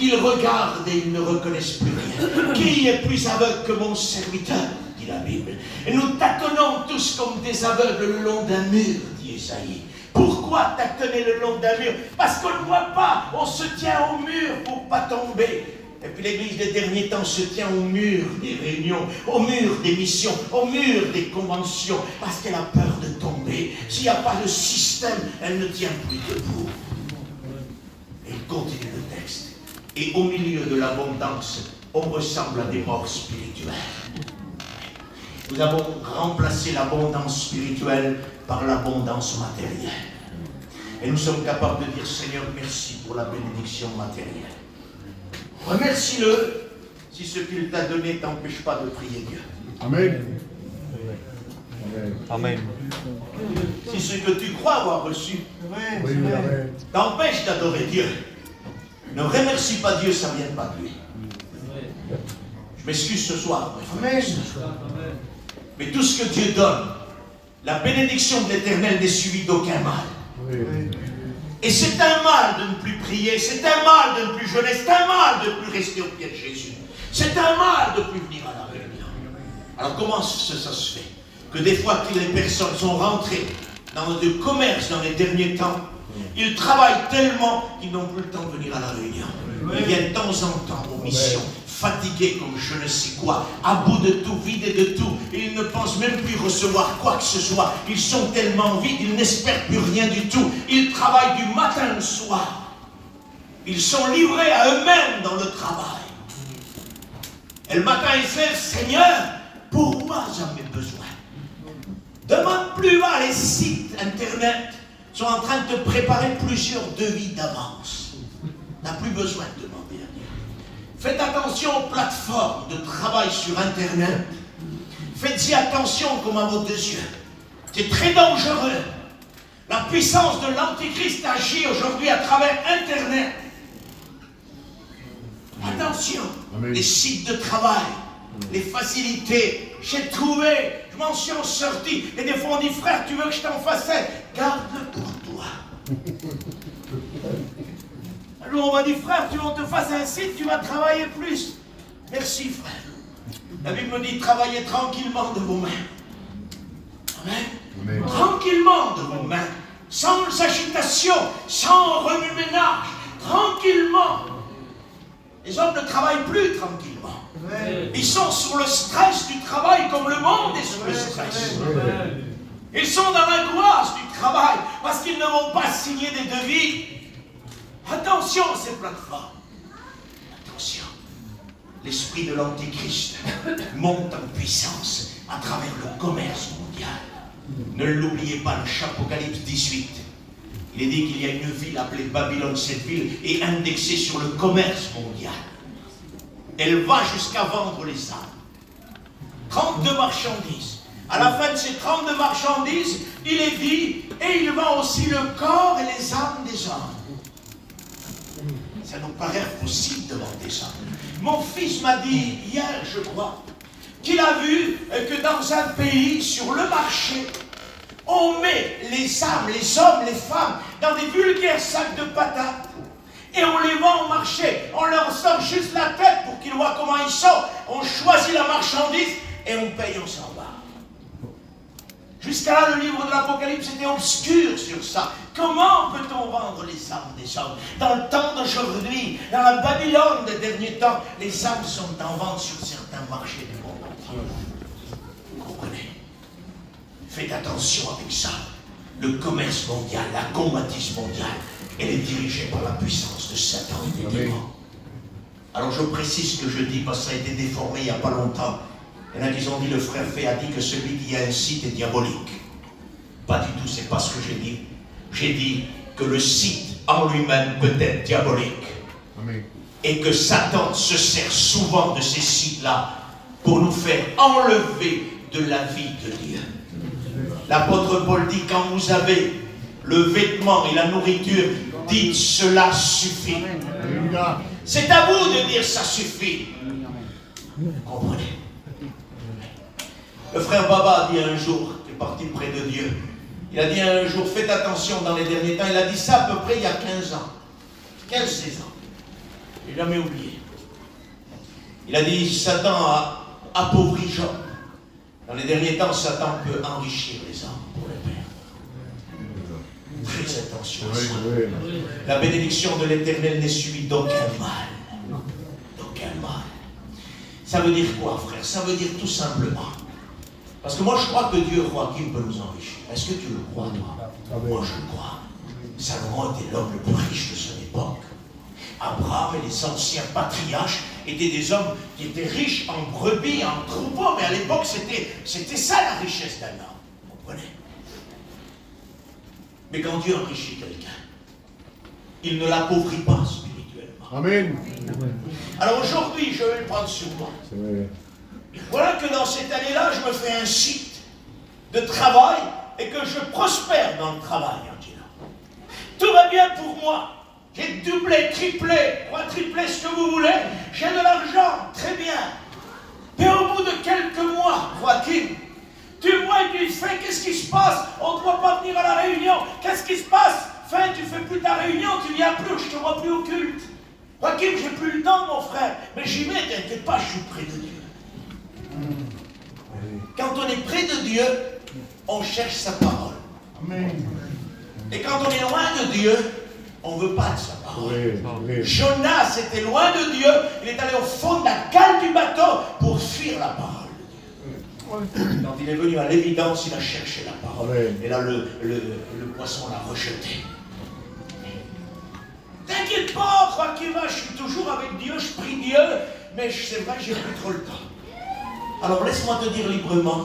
Ils regardent et ils ne reconnaissent plus rien. Qui est plus aveugle que mon serviteur, dit la Bible. Et nous tâtonnons tous comme des aveugles le long d'un mur, dit Ésaïe. Pourquoi tâtonner le long d'un mur? Parce qu'on ne voit pas, on se tient au mur pour ne pas tomber. Et puis l'église des derniers temps se tient au mur des réunions, au mur des missions, au mur des conventions, parce qu'elle a peur de tomber. S'il n'y a pas de système, elle ne tient plus debout. Et il continue le texte. Et au milieu de l'abondance, on ressemble à des morts spirituels. Nous avons remplacé l'abondance spirituelle par l'abondance matérielle. Et nous sommes capables de dire, Seigneur, merci pour la bénédiction matérielle. Remercie-le si ce qu'il t'a donné ne t'empêche pas de prier Dieu. Amen. Amen. Si ce que tu crois avoir reçu t'empêche d'adorer Dieu, ne remercie pas Dieu, ça ne vient pas de lui. Je m'excuse ce soir. Amen. Mais tout ce que Dieu donne, la bénédiction de l'Éternel n'est suivie d'aucun mal. Et c'est un mal de ne plus prier, c'est un mal de ne plus jeûner, c'est un mal de ne plus rester au pied de Jésus. C'est un mal de ne plus venir à la réunion. Alors comment ça se fait que des fois que les personnes sont rentrées dans le commerce dans les derniers temps, ils travaillent tellement qu'ils n'ont plus le temps de venir à la réunion. Ils viennent de temps en temps aux missions, fatigués comme je ne sais quoi, à bout de tout, vidés de tout. Ils ne pensent même plus recevoir quoi que ce soit. Ils sont tellement vides, ils n'espèrent plus rien du tout. Ils travaillent du matin au soir. Ils sont livrés à eux-mêmes dans le travail. Et le matin, ils se lèvent, Seigneur, pour moi j'en ai besoin. Demande plus bas, les sites internet sont en train de te préparer plusieurs devis d'avance. Tu n'as plus besoin de demander à Dieu. Faites attention aux plateformes de travail sur internet. Faites-y attention comme à vos deux yeux. C'est très dangereux. La puissance de l'Antichrist agit aujourd'hui à travers internet. Attention, les sites de travail, les facilités. J'ai trouvé, je m'en suis sorti. Et des fois on dit, frère, tu veux que je t'en fasse un? Garde-le pour toi. Alors on m'a dit, frère, tu veux qu'on te fasse un site, tu vas travailler plus. Merci, frère. La Bible me dit, travaillez tranquillement de vos mains. Amen. Amen. Tranquillement de vos mains. Sans agitation, sans remue-ménage. Tranquillement. Les hommes ne travaillent plus tranquillement. Ils sont sur le stress du travail comme le monde est sur le stress. Ils sont dans l'angoisse du travail parce qu'ils ne vont pas signer des devis. Attention à ces plateformes. Attention. L'esprit de l'Antichrist monte en puissance à travers le commerce mondial. Ne l'oubliez pas, le Apocalypse 18. Il est dit qu'il y a une ville appelée Babylone. Cette ville est indexée sur le commerce mondial. Elle va jusqu'à vendre les âmes. 32 marchandises. À la fin de ces 32 marchandises, il est dit, et il vend aussi le corps et les âmes des hommes. Ça nous paraît impossible de vendre des âmes. Mon fils m'a dit hier, je crois, qu'il a vu que dans un pays, sur le marché, on met les âmes, les hommes, les femmes, dans des vulgaires sacs de patates. Et on les vend au marché. On leur sort juste la tête pour qu'ils voient comment ils sont. On choisit la marchandise et on paye, on s'en va. Jusqu'à là, le livre de l'Apocalypse était obscur sur ça. Comment peut-on vendre les âmes des hommes? Dans le temps d'aujourd'hui, dans la Babylone des derniers temps, les âmes sont en vente sur certains marchés du monde entier. Vous comprenez? Faites attention avec ça. Le commerce mondial, la convoitise mondiale, elle est dirigée par la puissance de Satan et des démons. Alors je précise ce que je dis parce que ça a été déformé il n'y a pas longtemps. Il y en a qui ont dit, le frère Fay a dit que celui qui a un site est diabolique. Pas du tout, c'est pas ce que j'ai dit. J'ai dit que le site en lui-même peut être diabolique. Amen. Et que Satan se sert souvent de ces sites-là pour nous faire enlever de la vie de Dieu. L'apôtre Paul dit, quand vous avez le vêtement et la nourriture, dites cela suffit. Alléluia. C'est à vous de dire ça suffit. Vous comprenez? Le frère Baba a dit un jour, qui est parti près de Dieu, il a dit un jour, faites attention dans les derniers temps, il a dit ça à peu près il y a 15 ans. 15-16 ans. Je n'ai jamais oublié. Il a dit, Satan a appauvri Job. Dans les derniers temps, Satan peut enrichir les hommes pour les perdre. Très attention à ça. La bénédiction de l'Éternel n'est suivie d'aucun mal. D'aucun mal. Ça veut dire quoi, frère? Ça veut dire tout simplement. Parce que moi, je crois que Dieu, Joachim, peut nous enrichir. Est-ce que tu le crois, toi? Moi, je le crois. Salomon était l'homme le plus riche de son époque. Abraham et les anciens patriarches étaient des hommes qui étaient riches en brebis, en troupeaux, mais à l'époque, c'était ça la richesse d'un homme. Vous comprenez? Mais quand Dieu enrichit quelqu'un, il ne l'appauvrit pas spirituellement. Amen. Alors aujourd'hui, je vais le prendre sur moi. Voilà que dans cette année-là, je me fais un site de travail et que je prospère dans le travail, Angela. Tout va bien pour moi. J'ai doublé, triplé, quadruplé ce que vous voulez. J'ai de l'argent, très bien. Mais au bout de quelques mois, Joachim, tu vois et tu fais, qu'est-ce qui se passe? On ne doit pas venir à la réunion. Qu'est-ce qui se passe? Fin, tu fais plus ta réunion, tu viens plus, je te vois plus au culte. Joachim, j'ai plus le temps, mon frère. Mais j'y vais, t'inquiète pas, je suis près de Dieu. Quand on est près de Dieu, on cherche sa parole. Amen. Et quand on est loin de Dieu, on ne veut pas de sa parole. Oui. Jonas était loin de Dieu, il est allé au fond de la cale du bateau pour fuir la parole de Dieu. Quand il est venu à l'évidence, il a cherché la parole. Amen. Et là, le poisson l'a rejeté. T'inquiète pas, Joachim, je suis toujours avec Dieu, je prie Dieu, mais c'est vrai que j'ai plus trop le temps. Alors laisse-moi te dire librement,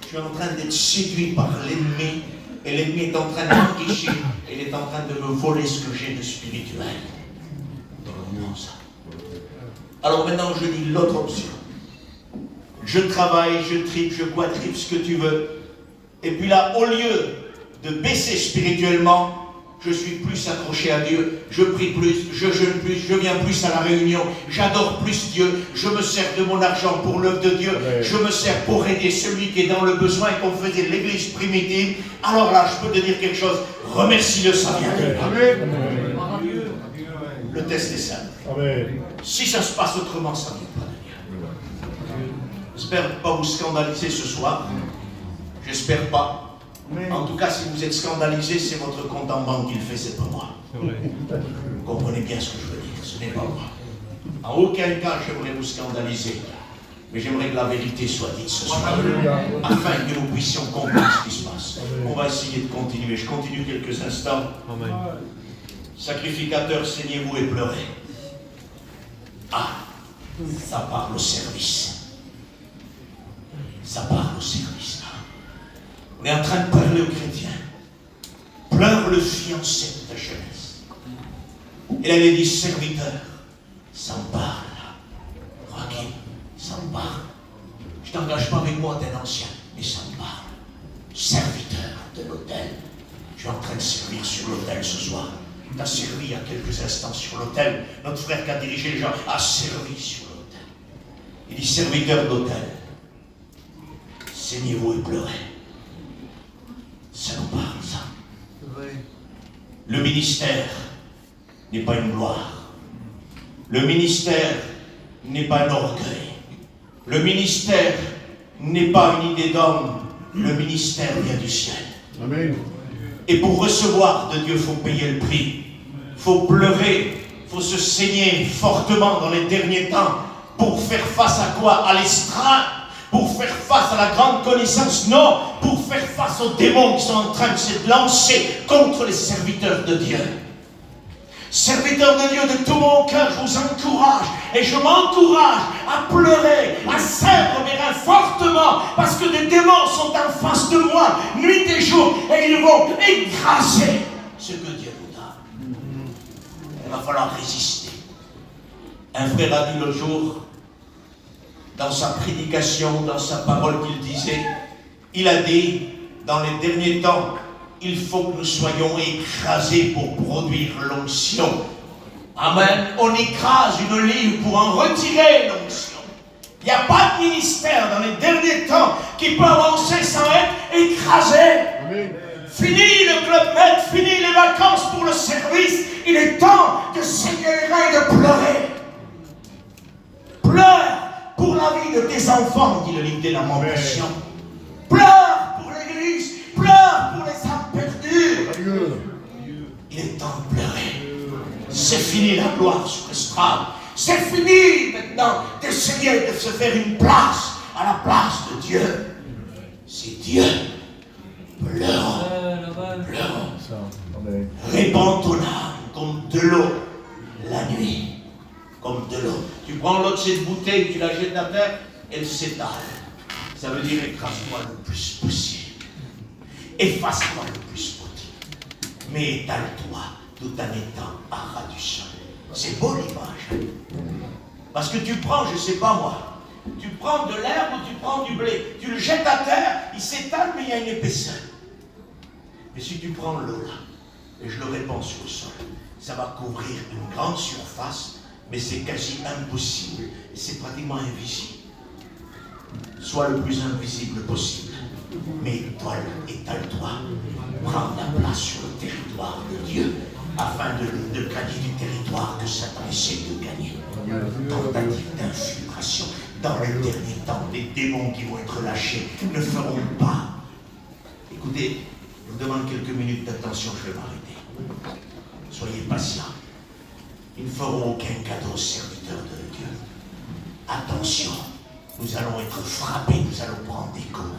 je suis en train d'être séduit par l'ennemi, et l'ennemi est en train de m'enrichir, et il est en train de me voler ce que j'ai de spirituel. Donne-moi ça. Alors maintenant je dis l'autre option. Je travaille, je tripe, je quadripe ce que tu veux, et puis là, au lieu de baisser spirituellement, je suis plus accroché à Dieu, je prie plus, je jeûne plus, je viens plus à la réunion, j'adore plus Dieu, je me sers de mon argent pour l'œuvre de Dieu, je me sers pour aider celui qui est dans le besoin et qu'on faisait l'église primitive. Alors là, je peux te dire quelque chose, remercie-le, ça vient. Amen. Le test est simple. Amen. Si ça se passe autrement, ça ne vient pas de Dieu. J'espère ne pas vous scandaliser ce soir. J'espère pas. En tout cas, si vous êtes scandalisé, c'est votre compte en banque qui le fait, c'est pas moi. Vous comprenez bien ce que je veux dire, ce n'est pas moi. En aucun cas, j'aimerais vous scandaliser. Mais j'aimerais que la vérité soit dite ce soir. Afin que nous puissions comprendre ce qui se passe. On va essayer de continuer. Je continue quelques instants. Amen. Sacrificateurs, saignez-vous et pleurez. Ah, ça parle au service. Ça parle au service. On est en train de parler aux chrétiens. Pleure le fiancé de ta jeunesse. Et là, il est dit, serviteur, ça me parle. Joachim, ça me parle. Je ne t'engage pas avec moi, t'es un ancien, mais ça me parle. Serviteur de l'autel. Je suis en train de servir sur l'autel ce soir. Tu as servi il y a quelques instants sur l'autel. Notre frère qui a dirigé les gens a servi sur l'autel. Il dit, serviteur d'autel, saignez-vous et pleurez. Ça nous parle, ça. Le ministère n'est pas une gloire. Le ministère n'est pas un orgueil. Le ministère n'est pas une idée d'homme. Le ministère vient du ciel. Amen. Et pour recevoir de Dieu, il faut payer le prix. Il faut pleurer. Il faut se saigner fortement dans les derniers temps. Pour faire face à quoi? À l'estreinte. Pour faire face à la grande connaissance? Non, pour faire face aux démons qui sont en train de se lancer contre les serviteurs de Dieu. Serviteurs de Dieu, de tout mon cœur, je vous encourage et je m'encourage à pleurer, à serrer mes reins fortement parce que des démons sont en face de moi, nuit et jour, et ils vont écraser ce que Dieu nous donne. Il va falloir résister. Un frère a dit l'autre jour, dans sa prédication, dans sa parole qu'il disait, il a dit, dans les derniers temps, il faut que nous soyons écrasés pour produire l'onction. Amen. On écrase une livre pour en retirer l'onction. Il n'y a pas de ministère dans les derniers temps qui peut avancer sans être écrasé. Amen. Fini le Club Med, fini les vacances pour le service. Il est temps de saigner les reins et de pleurer. Pleure pour la vie de tes enfants, dit le livre des Lamentations. Pleure pour l'Église, pleure pour les âmes perdues. Alléluia. Il est temps de pleurer. C'est fini la gloire sur l'estrade. C'est fini maintenant d'essayer de se faire une place à la place de Dieu. C'est Dieu. Pleurons. Pleurons. Amen. Répands ton âme comme de l'eau la nuit. Comme de l'eau. Tu prends l'eau de cette bouteille, tu la jettes à terre, elle s'étale. Ça veut dire écrase-toi le plus possible. Efface-toi le plus possible. Mais étale-toi tout en étant à ras du sol. C'est beau l'image. Parce que tu prends, je ne sais pas moi, tu prends de l'herbe ou tu prends du blé, tu le jettes à terre, il s'étale mais il y a une épaisseur. Mais si tu prends l'eau là, et je le répands sur le sol, ça va couvrir une grande surface, mais c'est quasi impossible, et c'est pratiquement invisible. Sois le plus invisible possible, mais étale-toi, prends ta place sur le territoire de Dieu, afin de gagner du territoire que Satan essaie de gagner. Tentative d'infiltration. Dans les derniers temps, les démons qui vont être lâchés ne feront pas. Écoutez, je vous demande quelques minutes d'attention, je vais m'arrêter. Soyez patients. Ils ne feront aucun cadeau aux serviteurs de Dieu. Attention, nous allons être frappés, nous allons prendre des coups.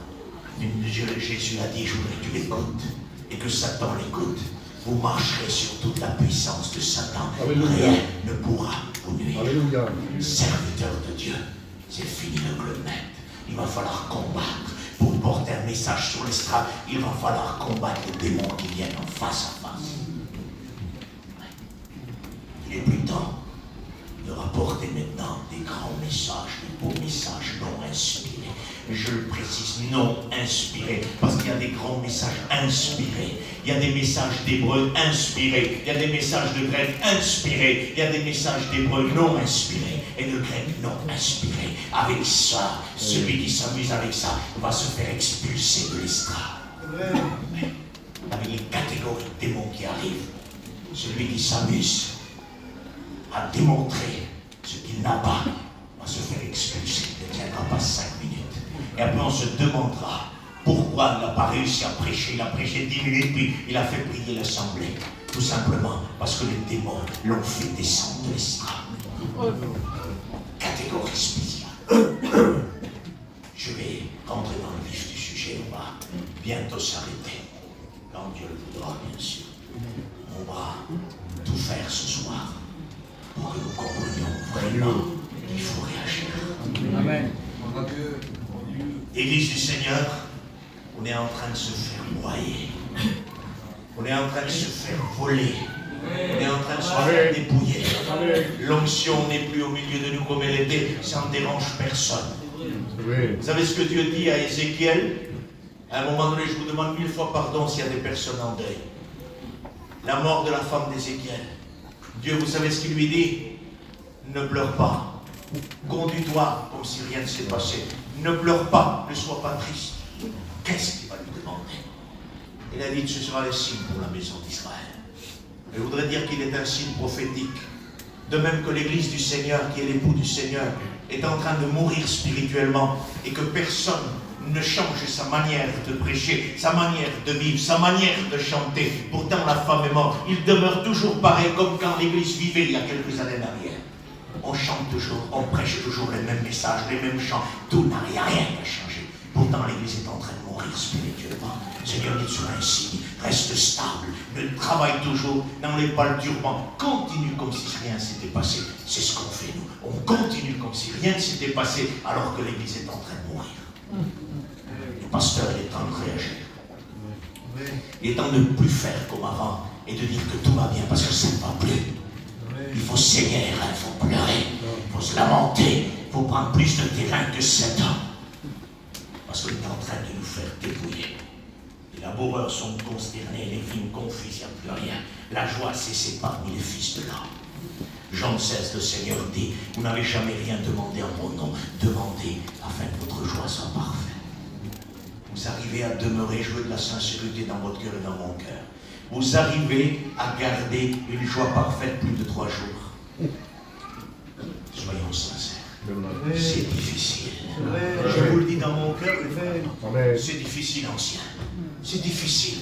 Jésus a dit, je voudrais que tu l'écoutes et que Satan l'écoute. Vous marcherez sur toute la puissance de Satan. Alléluia. Rien ne pourra vous nuire. Alléluia. Serviteur de Dieu, c'est fini le Club Med. Il va falloir combattre. Pour porter un message sur l'estrade, il va falloir combattre les démons qui viennent en face à face. Il est plus temps de rapporter maintenant des grands messages, des beaux messages non inspirés. Je le précise, non inspirés, parce qu'il y a des grands messages inspirés. Il y a des messages d'hébreu inspirés. Il y a des messages de grec inspirés. Il y a des messages d'hébreu non inspirés et de grec non inspirés. Avec ça, celui qui s'amuse avec ça va se faire expulser de l'estrade. Avec les catégories de démons qui arrivent, celui qui s'amuse à démontrer ce qu'il n'a pas va se faire expulser. Il ne tiendra pas 5 minutes. Et après on se demandera pourquoi il n'a pas réussi à prêcher. Il a prêché 10 minutes puis il a fait prier l'assemblée. Tout simplement parce que les démons l'ont fait descendre de l'estrade. Catégorie spéciale. Je vais rentrer dans le vif du sujet. On va bientôt s'arrêter. Quand Dieu le voudra, bien sûr. On va tout faire ce soir pour que nous comprenions vraiment qu'il faut réagir. Amen. Église du Seigneur, on est en train de se faire broyer. On est en train de se faire voler. On est en train de se faire dépouiller. L'onction n'est plus au milieu de nous comme elle était. Ça ne dérange personne. Vous savez ce que Dieu dit à Ézéchiel? À un moment donné, je vous demande 1000 fois pardon s'il y a des personnes en deuil. La mort de la femme d'Ézéchiel. Dieu, vous savez ce qu'il lui dit? Ne pleure pas. Conduis-toi comme si rien ne s'est passé. Ne pleure pas, ne sois pas triste. Qu'est-ce qu'il va lui demander? Il a dit, ce sera le signe pour la maison d'Israël. Je voudrais dire qu'il est un signe prophétique. De même que l'Église du Seigneur, qui est l'époux du Seigneur, est en train de mourir spirituellement et que personne ne change sa manière de prêcher, sa manière de vivre, sa manière de chanter. Pourtant, la femme est morte. Il demeure toujours pareil comme quand l'Église vivait il y a quelques années en arrière. On chante toujours, on prêche toujours les mêmes messages, les mêmes chants. Tout n'a rien à changer. Pourtant, l'Église est en train de mourir. mourir spirituellement. Seigneur, il soit ainsi, reste stable, ne travaille toujours, n'enlève pas le turban, continue comme si rien s'était passé. C'est ce qu'on fait, nous. On continue comme si rien ne s'était passé, alors que l'Église est en train de mourir. Le pasteur, il est en train de réagir. Il est temps de ne plus faire comme avant et de dire que tout va bien, parce que ça ne va plus. Il faut saigner, il faut pleurer, il faut se lamenter, il faut prendre plus de terrain que 7 ans. Parce qu'on est en train de nous faire dépouiller. Les laboureurs sont consternés, les vignes confises, il n'y a plus rien. La joie a cessé parmi les fils de l'homme. Jean 16, le Seigneur dit, vous n'avez jamais rien demandé en mon nom, demandez afin que votre joie soit parfaite. Vous arrivez à demeurer, jouer de la sincérité dans votre cœur et dans mon cœur. Vous arrivez à garder une joie parfaite plus de 3 jours. Soyons sincères. C'est difficile. Je vous le dis dans mon cœur, c'est difficile, ancien. C'est difficile.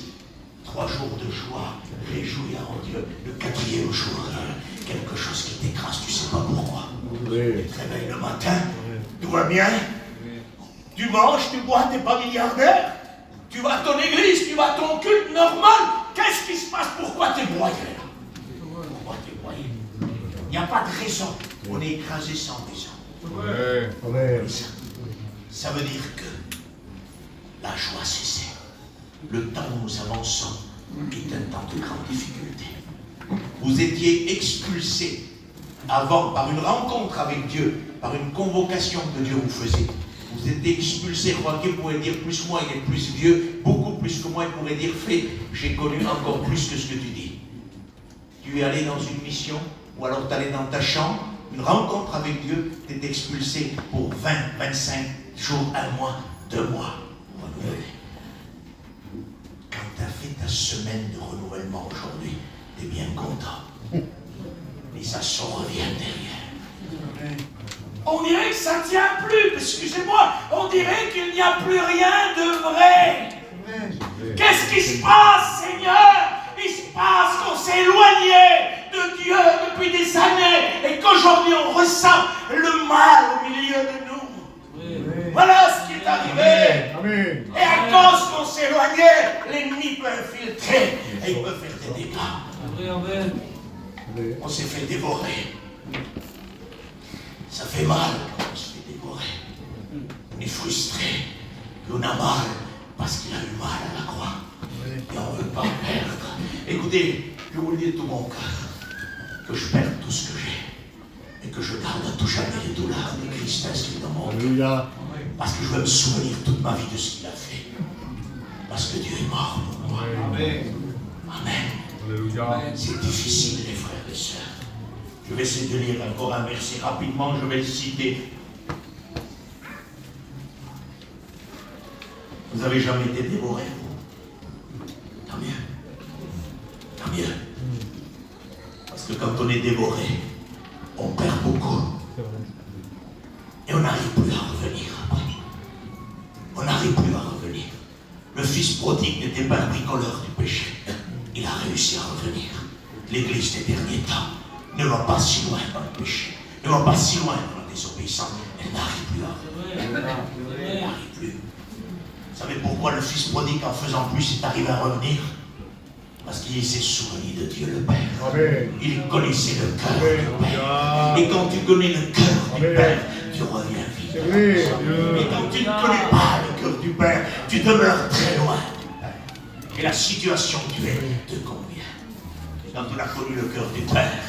3 jours de joie, réjouir en Dieu. Le 4e jour, quelque chose qui t'écrase, tu ne sais pas pourquoi. Tu te réveilles le matin, tout va bien. Tu manges, tu bois, tu n'es pas milliardaire. Tu vas à ton église, tu vas à ton culte normal. Qu'est-ce qui se passe? Pourquoi tu es broyé là? Pourquoi tu es broyé? Il n'y a pas de raison. On est écrasé sans raison. Ça veut dire que la joie cessée. Le temps où nous avançons est un temps de grande difficulté. Vous étiez expulsés avant par une rencontre avec Dieu, par une convocation que Dieu vous faisait. Vous êtes expulsés. Joachim pourrait dire plus moi, il est plus vieux, beaucoup plus que moi, il pourrait dire fait, j'ai connu encore plus que ce que tu dis. Tu es allé dans une mission, ou alors tu es allé dans ta chambre, une rencontre avec Dieu, tu es expulsé pour 20, 25 jours, 1 mois, 2 mois. Quand tu as fait ta semaine de renouvellement aujourd'hui, tu es bien content. Les assauts reviennent derrière. On dirait que ça ne tient plus, excusez-moi, on dirait qu'il n'y a plus rien de vrai. Qu'est-ce qui se passe, Seigneur? Il se passe qu'on s'est éloigné de Dieu depuis des années et qu'aujourd'hui on ressent le mal au milieu de nous. Voilà ce qui est arrivé. Et à cause qu'on s'est éloigné, l'ennemi peut infiltrer et il peut faire des dégâts. On s'est fait dévorer. Ça fait mal quand on se fait dévorer. On est frustré, puis on a mal parce qu'il a eu mal à la croix. Et on ne veut pas perdre. Écoutez, je vous le dis de tout mon cœur, que je perde tout ce que j'ai et que je garde à tout jamais les douleurs de tristesse qui est dans mon cœur. Parce que je veux me souvenir toute ma vie de ce qu'il a fait. Parce que Dieu est mort pour moi. Amen. C'est difficile, les frères et sœurs. Je vais essayer de lire encore un verset rapidement, je vais le citer. Vous n'avez jamais été dévoré, vous? Tant mieux. Tant mieux. Parce que quand on est dévoré, on perd beaucoup. Et on n'arrive plus à revenir après. On n'arrive plus à revenir. Le fils prodigue n'était pas un bricoleur du péché. Il a réussi à revenir. L'Église des derniers temps ne va pas si loin dans le péché, ne va pas si loin dans la désobéissance. Elle n'arrive plus à revenir. Elle n'arrive plus. Vous savez pourquoi le fils prodigue, en faisant plus, est arrivé à revenir? Parce qu'il s'est souvenu de Dieu le Père. Amen. Il connaissait le cœur du Père. Et quand tu connais le cœur du Père, tu reviens vite. Et quand tu ne connais pas le cœur du Père, tu demeures très loin du Père. Et la situation que tu es te convient. Et quand tu as connu le cœur du Père,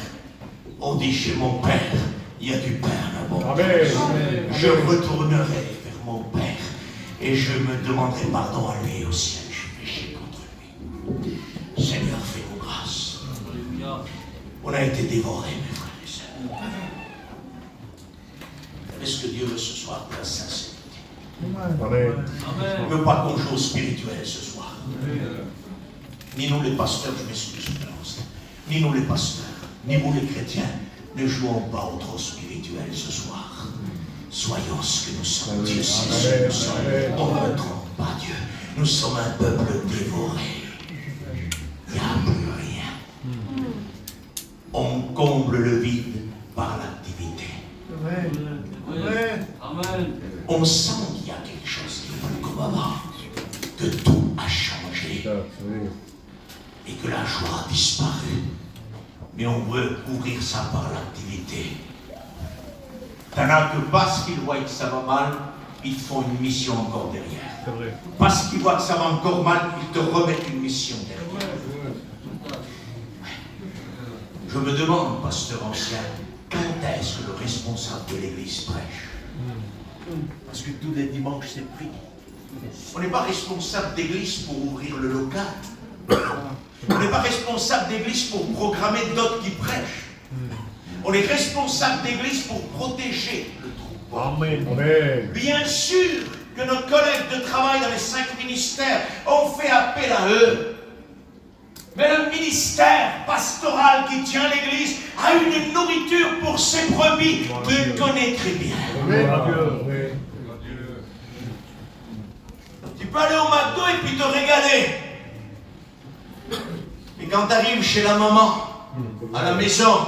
on dit chez mon Père, il y a du pain abondant. Je retournerai vers mon Père et je me demanderai pardon à lui au ciel. J'ai péché contre lui. Seigneur, fais-nous grâce. On a été dévorés, mes frères et sœurs. Est-ce que Dieu veut ce soir de la sincérité? Il ne veut pas qu'on joue au spirituel ce soir. Ni nous les pasteurs, je m'excuse, ni nous les pasteurs, ni vous les chrétiens, ne jouons pas au trop spirituel ce soir. Soyons ce que nous sommes. Dieu sait ce que nous sommes. On ne trompe pas Dieu. Nous sommes un peuple dévoré. Il n'y a plus rien. On comble le vide par l'activité. On sent qu'il y a quelque chose qui est plus comme avant. Oui. et que la joie a disparu. Mais on veut couvrir ça par l'activité. T'en as que parce qu'ils voient que ça va mal, ils te font une mission encore derrière. C'est vrai. Parce qu'ils voient que ça va encore mal, ils te remettent une mission derrière. Je me demande, pasteur ancien, quand est-ce que le responsable de l'église prêche? Parce que tous les dimanches, c'est pris. On n'est pas responsable d'église pour ouvrir le local. On n'est pas responsable d'église pour programmer d'autres qui prêchent. On est responsable d'église pour protéger le troupeau. Amen. Amen. Bien sûr que nos collègues de travail dans les 5 ministères ont fait appel à eux. Mais le ministère pastoral qui tient l'église a une nourriture pour ses brebis qu'il connaît très bien. Amen. Tu peux aller au McDo et puis te régaler. Et quand tu arrives chez la maman, à la maison,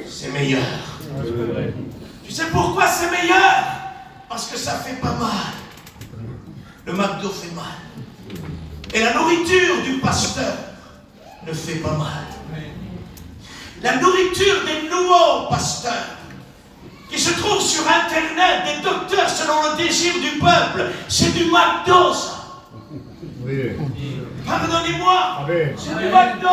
c'est meilleur. Tu sais pourquoi c'est meilleur? Parce que ça fait pas mal. Le McDo fait mal. Et la nourriture du pasteur ne fait pas mal. La nourriture des nouveaux pasteurs qui se trouvent sur Internet, des docteurs selon le désir du peuple, c'est du McDo, ça. Oui. Pardonnez-moi, Amen. c'est du McDo.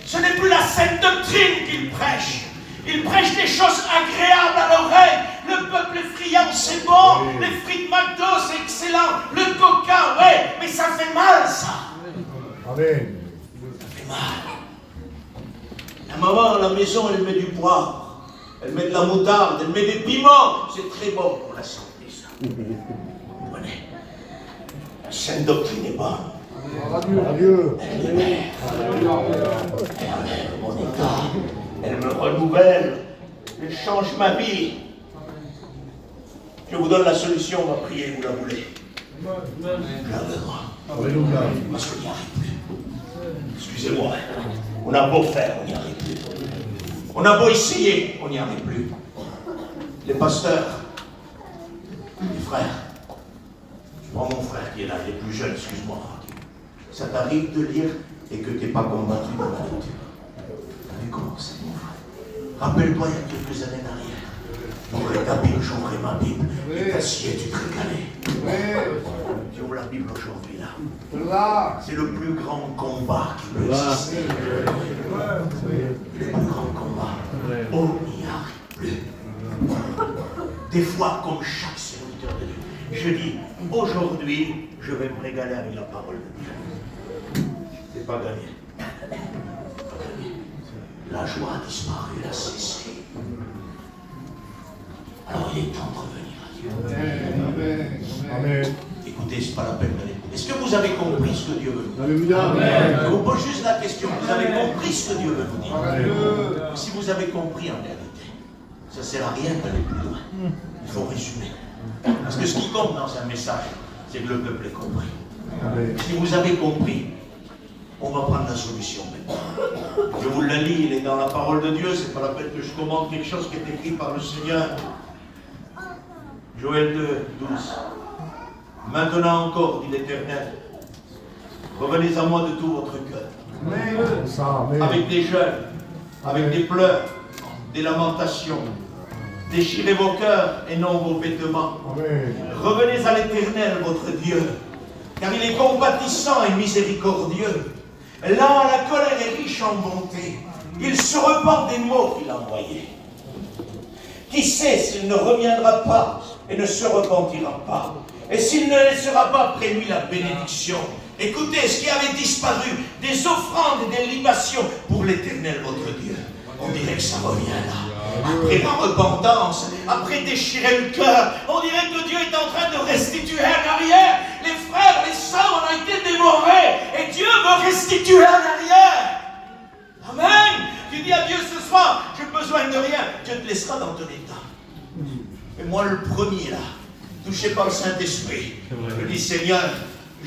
Ce n'est plus la sainte doctrine qu'il prêche. Il prêche des choses agréables à l'oreille. Le peuple est friand, c'est bon. Oui. Les frites McDo, c'est excellent. Le coca, ouais, mais ça fait mal, ça. Amen. Ça fait mal. La maman à la maison, elle met du poivre. Elle met de la moutarde, elle met des piments. C'est très bon pour la santé, ça. Vous comprenez? La sainte doctrine est bonne. Adieu. Elle libère. Elle enlève mon état. Elle me renouvelle. Elle change ma vie. Je vous donne la solution, on va prier, vous la voulez. Regardez-moi. Alléluia. Parce qu'on n'y arrive plus. Excusez-moi. On a beau faire, on n'y arrive plus. On a beau essayer, on n'y arrive plus. Les pasteurs, les frères, je prends mon frère qui est là, il est plus jeune, excuse-moi. Ça t'arrive de lire et que tu n'es pas combattu dans la lecture. Tu as vu comment c'est, mon frère? Rappelle-toi, il y a quelques années derrière. J'ouvrais ta Bible, j'ouvrais ma Bible. Et t'assieds, tu te régalais. Tu ouvres la Bible aujourd'hui, là. C'est le plus grand combat qui peut exister. Le plus grand combat. On n'y arrive plus. Des fois, comme chaque serviteur de Dieu, je dis, aujourd'hui, je vais me régaler avec la parole de Dieu. C'est pas gagné. C'est pas gagné. La joie a disparu, elle a cessé. Alors il est temps de revenir à Dieu. Amen. Écoutez, c'est pas la peine d'aller. Est-ce que vous avez compris ce que Dieu veut vous dire? Alléluia. Je vous pose juste la question. Vous avez compris ce que Dieu veut vous dire? Amen. Si vous avez compris en réalité, ça ne sert à rien d'aller plus loin. Il faut résumer. Parce que ce qui compte dans un message, c'est que le peuple ait compris. Amen. Si vous avez compris, on va prendre la solution maintenant. Je vous la lis, il est dans la parole de Dieu, c'est pas la peine que je commande quelque chose qui est écrit par le Seigneur. Joël 2, 12. Maintenant encore, dit l'Éternel, revenez à moi de tout votre cœur. Ça, amen. Avec des jeûnes, avec des pleurs, des lamentations. Déchirez vos cœurs et non vos vêtements. Amen. Revenez à l'Éternel, votre Dieu, car il est compatissant et miséricordieux. Lent à la colère et riche en bonté. Il se repent des mots qu'il a envoyés. Qui sait s'il ne reviendra pas et ne se repentira pas? Et s'il ne laissera pas après lui la bénédiction? Écoutez, ce qui avait disparu, des offrandes et des libations pour l'Éternel, votre Dieu. On dirait que ça revient là. Après la repentance, après déchirer le cœur, on dirait que Dieu est en train de restituer en arrière. Les frères, les sœurs, on a été dévorés. Et Dieu veut restituer en arrière. Amen. Tu dis à Dieu ce soir, j'ai besoin de rien. Dieu te laissera dans ton état. Mais moi, le premier là, touché par le Saint-Esprit, je dis Seigneur,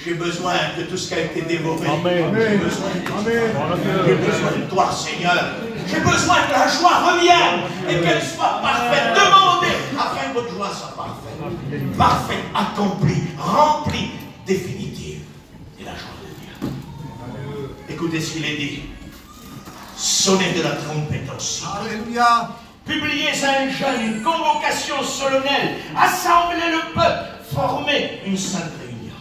j'ai besoin de tout ce qui a été dévoré. Amen. J'ai besoin de toi. Amen. J'ai besoin de toi, Seigneur. J'ai besoin que la joie revienne et qu'elle soit parfaite. Demandez afin que votre joie soit parfaite. Parfaite, accomplie, remplie, définitive. Et la Écoutez ce qu'il est dit. Sonnez de la trompette aussi. Alléluia. Publiez un jeûne, une convocation solennelle. Assemblez le peuple. Formez une sainte réunion.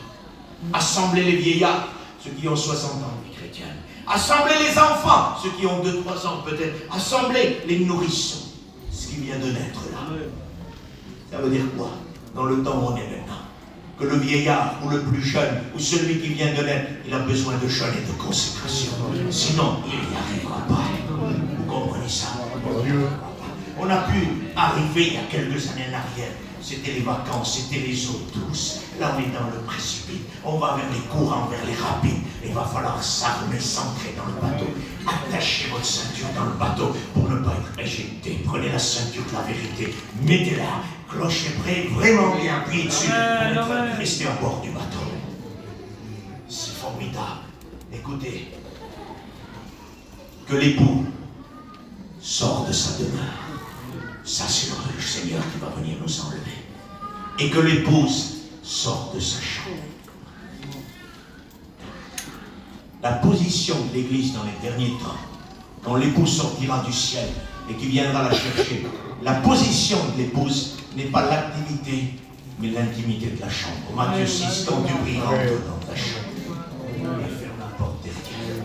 Assemblez les vieillards, ceux qui ont 60 ans, les chrétiens. Assemblez les enfants, ceux qui ont 2-3 ans peut-être. Assemblez les nourrissons, ce qui vient de naître là. Ça veut dire quoi? Dans le temps où on est maintenant, que le vieillard ou le plus jeune ou celui qui vient de naître, il a besoin de jeûne et de consécration. Sinon, il n'y arrivera pas. Vous comprenez ça? On a pu arriver il y a quelques années en arrière. C'était les vacances, c'était les eaux douces. Là, on est dans le précipice. On va vers les courants, vers les rapides. Il va falloir s'armer, s'ancrer dans le bateau. Attachez votre ceinture dans le bateau pour ne pas être éjecté. Prenez la ceinture de la vérité. Mettez-la. Clochez-près, vraiment bien appuyez dessus. Restez à bord du bateau. C'est formidable. Écoutez. Que l'époux sort de sa demeure. Ça, c'est le Seigneur qui va venir nous enlever. Et que l'épouse sort de sa chambre. La position de l'Église dans les derniers temps, quand l'épouse sortira du ciel et qui viendra la chercher, la position de l'épouse n'est pas l'activité, mais l'intimité de la chambre. Matthieu 6, quand tu pries, rentre dans ta chambre et ferme la porte derrière.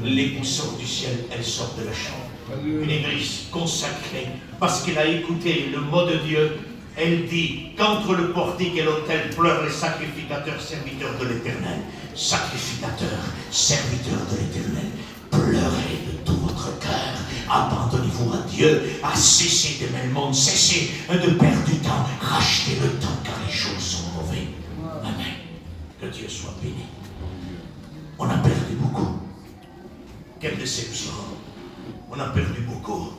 L'épouse sort du ciel, elle sort de la chambre. Une église consacrée, parce qu'elle a écouté le mot de Dieu, elle dit qu'entre le portique et l'autel pleurent les sacrificateurs, serviteurs de l'Éternel. Sacrificateurs, serviteurs de l'Éternel, pleurez de tout votre cœur, abandonnez-vous à Dieu, cessez d'aimer le monde, cessez de perdre du temps, rachetez le temps car les choses sont mauvaises. Amen. Que Dieu soit béni. On a perdu beaucoup. Quelle déception. On a perdu beaucoup.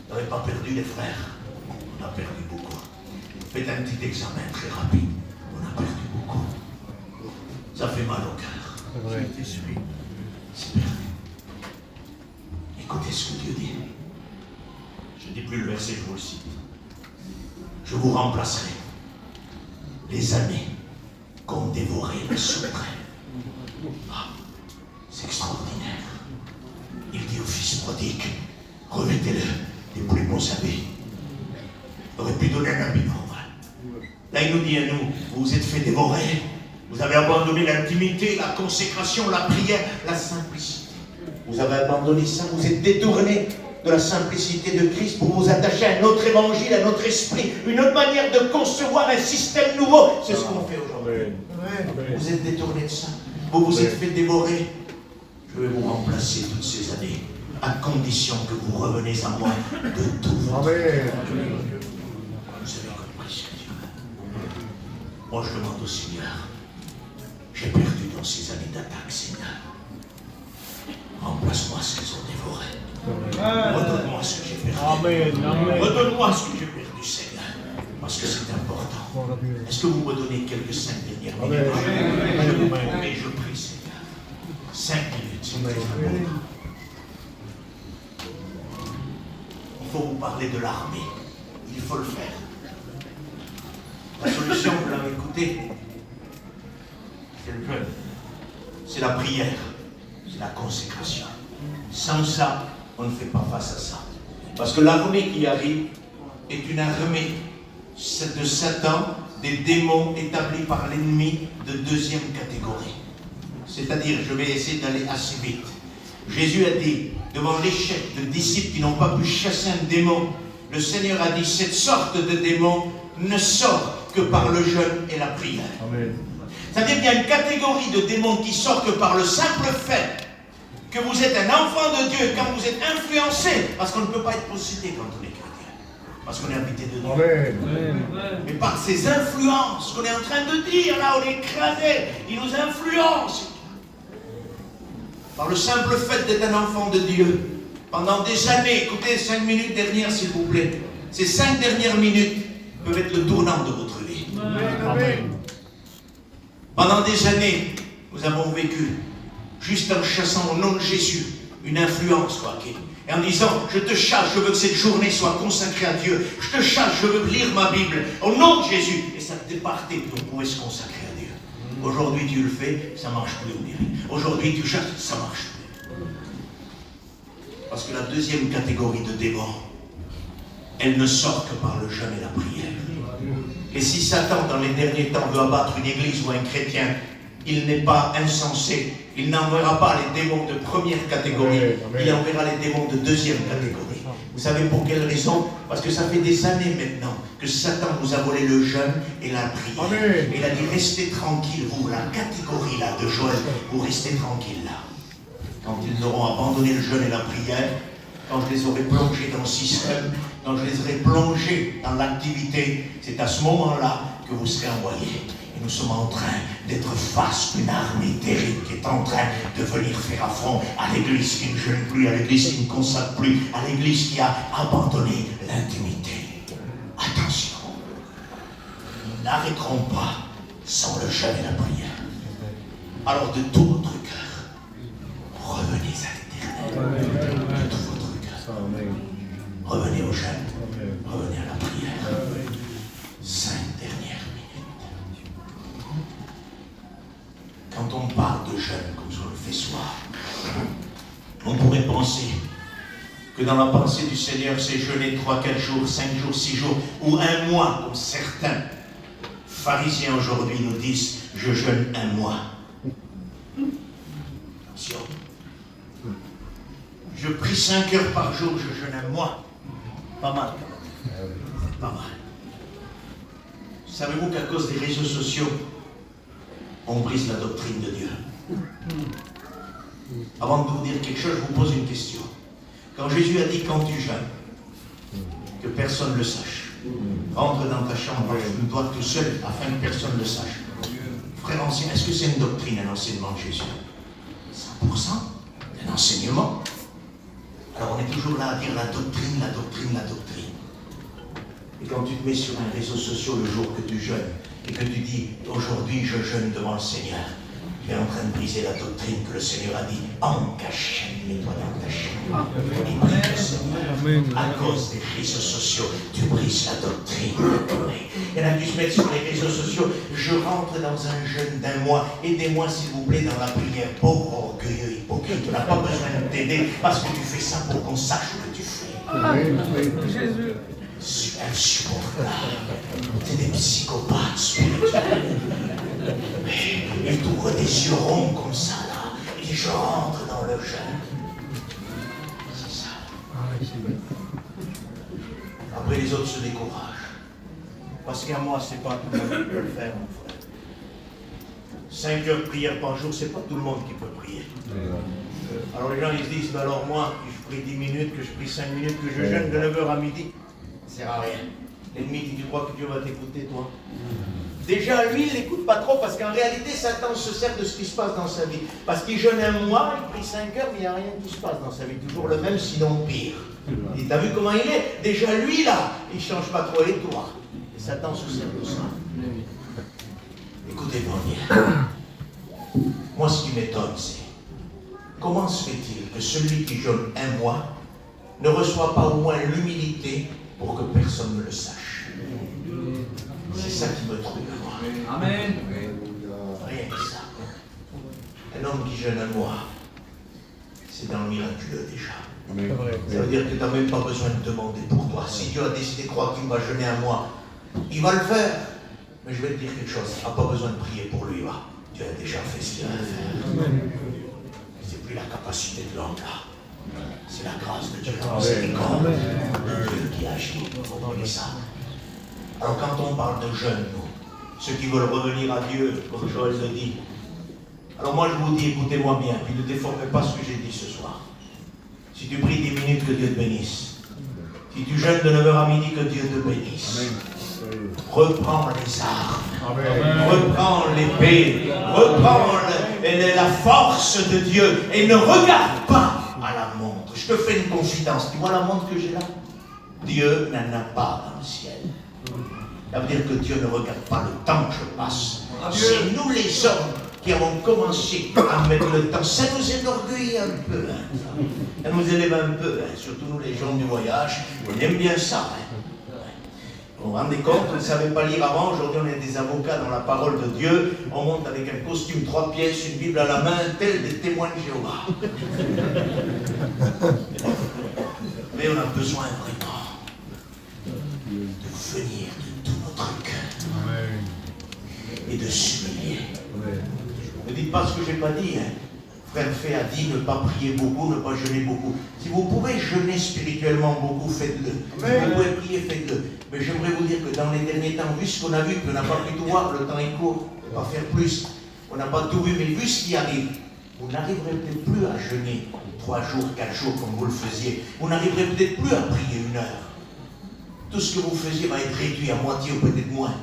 On n'avait pas perdu les frères. On a perdu beaucoup. Faites un petit examen très rapide. On a perdu beaucoup. Ça fait mal au cœur. C'est vrai. C'est perdu. Écoutez ce que Dieu dit. Je ne dis plus le verset, je vous le cite. Je vous remplacerai les années qu'ont dévoré le suprême. Ah, c'est extraordinaire. Il dit au fils prodigue, remettez-le des plus beaux habits. Il aurait pu donner un habit normal. Là, il nous dit à nous, vous vous êtes fait dévorer, vous avez abandonné l'intimité, la consécration, la prière, la simplicité. Vous avez abandonné ça, vous êtes détourné de la simplicité de Christ pour vous attacher à un autre évangile, à notre esprit, une autre manière de concevoir un système nouveau. C'est ce qu'on fait aujourd'hui. Vous êtes détourné de ça. Vous vous êtes fait dévorer. Je vais vous remplacer toutes ces années, à condition que vous reveniez à moi de tout votre cœur. Vous avez compris, Seigneur. Moi, je demande au Seigneur, j'ai perdu dans ces années d'attaque, Seigneur. Remplace-moi ce qu'ils ont dévoré. Redonne-moi ce que j'ai perdu. Redonne-moi ce que j'ai perdu, Seigneur. Parce que c'est important. Est-ce que vous me donnez quelques 5 dernières minutes? Je vous promets, je prie, Seigneur. 5 minutes, c'est très important. Il faut vous parler de l'armée. Il faut le faire. La solution, vous l'avez écouté, c'est la prière, c'est la consécration. Sans ça, on ne fait pas face à ça. Parce que l'armée qui arrive est une armée de Satan, des démons établis par l'ennemi de deuxième catégorie. C'est-à-dire, je vais essayer d'aller assez vite. Jésus a dit, devant l'échec de disciples qui n'ont pas pu chasser un démon, le Seigneur a dit, cette sorte de démon ne sort que par le jeûne et la prière. C'est-à-dire qu'il y a une catégorie de démons qui sort que par le simple fait que vous êtes un enfant de Dieu, quand vous êtes influencé, parce qu'on ne peut pas être possédé quand on est chrétien, parce qu'on est habité de Dieu. Mais par ces influences qu'on est en train de dire, là on est écrasé, il nous influence. Par le simple fait d'être un enfant de Dieu, pendant des années, écoutez 5 minutes dernières s'il vous plaît, ces 5 dernières minutes peuvent être le tournant de votre vie. Amen. Pendant des années, nous avons vécu juste en chassant au nom de Jésus une influence, quoi, et en disant, je te chasse, je veux que cette journée soit consacrée à Dieu, je te chasse, je veux lire ma Bible, au nom de Jésus, et ça départait, puis on pouvait se consacrer à Dieu. Aujourd'hui, tu le fais, ça ne marche plus, on dirait. Aujourd'hui, tu cherches, ça ne marche plus. Parce que la deuxième catégorie de démons, elle ne sort que par le jeûne et la prière. Et si Satan, dans les derniers temps, veut abattre une église ou un chrétien, il n'est pas insensé. Il n'enverra pas les démons de première catégorie. Il enverra les démons de deuxième catégorie. Vous savez pour quelle raison? Parce que ça fait des années maintenant que Satan nous a volé le jeûne et la prière. Et il a dit, restez tranquille, vous, la catégorie là de Joël, vous restez tranquille là. Quand ils auront abandonné le jeûne et la prière, quand je les aurai plongés dans le système, quand je les aurai plongés dans l'activité, c'est à ce moment-là que vous serez envoyés. Et nous sommes en train d'être face d'une armée terrible qui est en train de venir faire affront à l'église qui ne jeûne plus, à l'église qui ne consacre plus, à l'église qui a abandonné l'intimité. Attention, nous n'arrêterons pas sans le jeûne et la prière. Alors de tout votre cœur, revenez à l'Éternel. De tout votre cœur. Revenez au jeûne, revenez à la prière. 5 dernières minutes. Quand on parle de jeûne, comme je le fais soir, on pourrait penser que dans la pensée du Seigneur, c'est jeûner 3, 4 jours, 5 jours, 6 jours, ou 1 mois, comme certains pharisiens aujourd'hui nous disent, je jeûne 1 mois. Attention. Je prie 5 heures par jour, je jeûne 1 mois. Pas mal, quand même. Pas mal. Savez-vous qu'à cause des réseaux sociaux, on brise la doctrine de Dieu? Avant de vous dire quelque chose, je vous pose une question. Quand Jésus a dit, quand tu jeûnes, que personne ne le sache, rentre dans ta chambre, toi tout seul, afin que personne ne le sache. Frère ancien, est-ce que c'est une doctrine, un enseignement de Jésus? 100%, un enseignement. Alors on est toujours là à dire la doctrine, la doctrine, la doctrine. Et quand tu te mets sur un réseau social le jour que tu jeûnes, et que tu dis, aujourd'hui je jeûne devant le Seigneur, tu es en train de briser la doctrine que le Seigneur a dit, en cachette, mets-toi dans ta chambre, et prie le Seigneur. À cause des réseaux sociaux, tu brises la doctrine. Il y en a qui se mettent sur les réseaux sociaux, je rentre dans un jeûne d'1 mois, aidez-moi s'il vous plaît dans la prière. Pauvre orgueilleux hypocrite, tu n'as pas besoin de t'aider parce que tu fais ça pour qu'on sache ce que tu fais. Jésus. C'est insupportable. C'est des psychopathes spirituels. Mais ils t'ouvrent des yeux ronds comme ça là. Et je rentre dans le jeûne. C'est ça. Après les autres se découragent. Parce qu'à moi, c'est pas tout le monde qui peut le faire, mon frère. 5 heures de prière par jour, c'est pas tout le monde qui peut prier. Alors les gens ils se disent, ben alors moi, que je prie 10 minutes, que je prie 5 minutes, que je jeûne de 9h à midi, ça sert à rien. L'ennemi, tu crois que Dieu va t'écouter, toi? Déjà, lui, il n'écoute pas trop, parce qu'en réalité, Satan se sert de ce qui se passe dans sa vie. Parce qu'il jeûne 1 mois, il prie 5 heures, mais il n'y a rien qui se passe dans sa vie. Toujours le même, sinon pire. Et t'as vu comment il est? Déjà, lui, là, il ne change pas trop les tours. Et Satan se sert de ça. Écoutez-moi bien. Moi, ce qui m'étonne, c'est comment se fait-il que celui qui jeûne 1 mois ne reçoit pas au moins l'humilité pour que personne ne le sache? C'est ça qui me trouble, moi. Amen. Rien que ça. Un homme qui jeûne 1 mois, c'est dans le miraculeux déjà. Ça veut dire que tu n'as même pas besoin de demander pour toi. Si Dieu a décidé de croire qu'il va jeûner 1 mois, il va le faire. Mais je vais te dire quelque chose, tu n'as pas besoin de prier pour lui. Va. Dieu a déjà fait ce qu'il a à faire. C'est plus la capacité de l'homme là. C'est la grâce de Dieu, la miséricorde de Dieu qui agit. Vous comprenez ça? Alors quand on parle de jeûne, nous, ceux qui veulent revenir à Dieu, comme Joël le dit, alors moi je vous dis, écoutez-moi bien, puis ne déformez pas ce que j'ai dit ce soir. Si tu pries 10 minutes, que Dieu te bénisse. Si tu jeûnes de 9h à midi, que Dieu te bénisse. Reprends les armes, reprends l'épée, reprends la force de Dieu et ne regarde pas à la montre. Je te fais une confidence. Tu vois la montre que j'ai là? Dieu n'en a pas dans le ciel. Ça veut dire que Dieu ne regarde pas le temps que je passe. C'est nous les hommes qui avons commencé à mettre le temps. Ça nous énorgueillit un peu. Hein. Ça nous élève un peu. Hein. Surtout nous les gens du voyage. On aime bien ça. Hein. Vous vous rendez compte, on ne savait pas lire avant, aujourd'hui on est des avocats dans la parole de Dieu, on monte avec un costume 3 pièces, une Bible à la main, tel des témoins de Jéhovah. Mais on a besoin vraiment de venir de tout notre cœur et de s'humilier. Ne dites pas ce que je n'ai pas dit. Hein. Frère Fay a dit ne pas prier beaucoup, ne pas jeûner beaucoup. Si vous pouvez jeûner spirituellement beaucoup, faites-le. Si vous pouvez prier, faites-le. Mais j'aimerais vous dire que dans les derniers temps, vu ce qu'on a vu, qu'on n'a pas pu tout voir, le temps est court, on ne peut pas faire plus. On n'a pas tout vu, mais vu ce qui arrive, vous n'arriverez peut-être plus à jeûner 3 jours, 4 jours comme vous le faisiez. Vous n'arriverez peut-être plus à prier 1 heure. Tout ce que vous faisiez va être réduit à moitié ou peut-être moins.